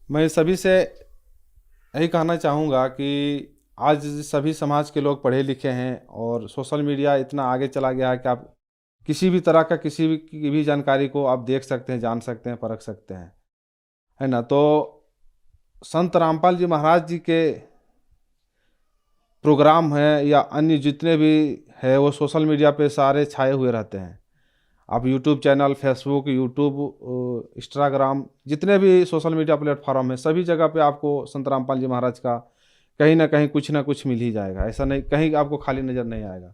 मैं सभी से यही कहना चाहूँगा कि आज सभी समाज के लोग पढ़े लिखे हैं और सोशल मीडिया इतना आगे चला गया है कि आप किसी भी तरह का किसी भी जानकारी को आप देख सकते हैं, जान सकते हैं, परख सकते हैं, है ना। तो संत रामपाल जी महाराज जी के प्रोग्राम हैं या अन्य जितने भी है वो सोशल मीडिया पे सारे छाए हुए रहते हैं। आप यूट्यूब चैनल, फेसबुक, इंस्टाग्राम, जितने भी सोशल मीडिया प्लेटफॉर्म है, सभी जगह पे आपको संत रामपाल जी महाराज का कहीं ना कुछ मिल ही जाएगा। ऐसा नहीं कहीं आपको खाली नज़र नहीं आएगा।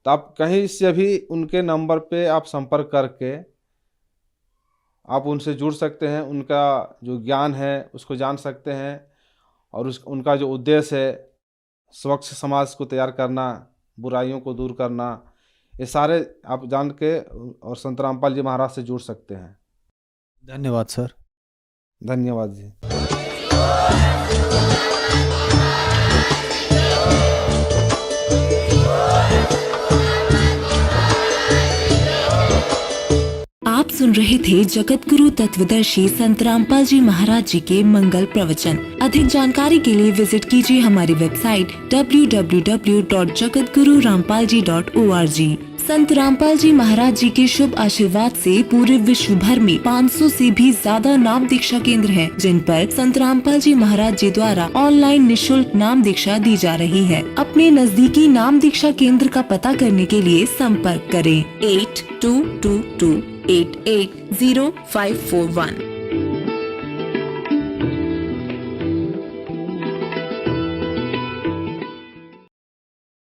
तो आप कहीं से भी उनके नंबर पे आप संपर्क करके आप उनसे जुड़ सकते हैं, उनका जो ज्ञान है उसको जान सकते हैं, और उनका जो उद्देश्य है स्वच्छ समाज को तैयार करना, बुराइयों को दूर करना, ये सारे आप जान के और संत रामपाल जी महाराज से जुड़ सकते हैं। धन्यवाद सर। धन्यवाद जी। आप सुन रहे थे जगत गुरु तत्वदर्शी संत रामपाल जी महाराज जी के मंगल प्रवचन। अधिक जानकारी के लिए विजिट कीजिए हमारी वेबसाइट www.jagatgururampalji.org। संत रामपाल जी महाराज जी के शुभ आशीर्वाद से पूरे विश्व भर में 500 से भी ज्यादा नाम दीक्षा केंद्र हैं, जिन पर संत रामपाल जी महाराज जी द्वारा ऑनलाइन निशुल्क नाम दीक्षा दी जा रही है। अपने नजदीकी नाम दीक्षा केंद्र का पता करने के लिए संपर्क करें 8222880541।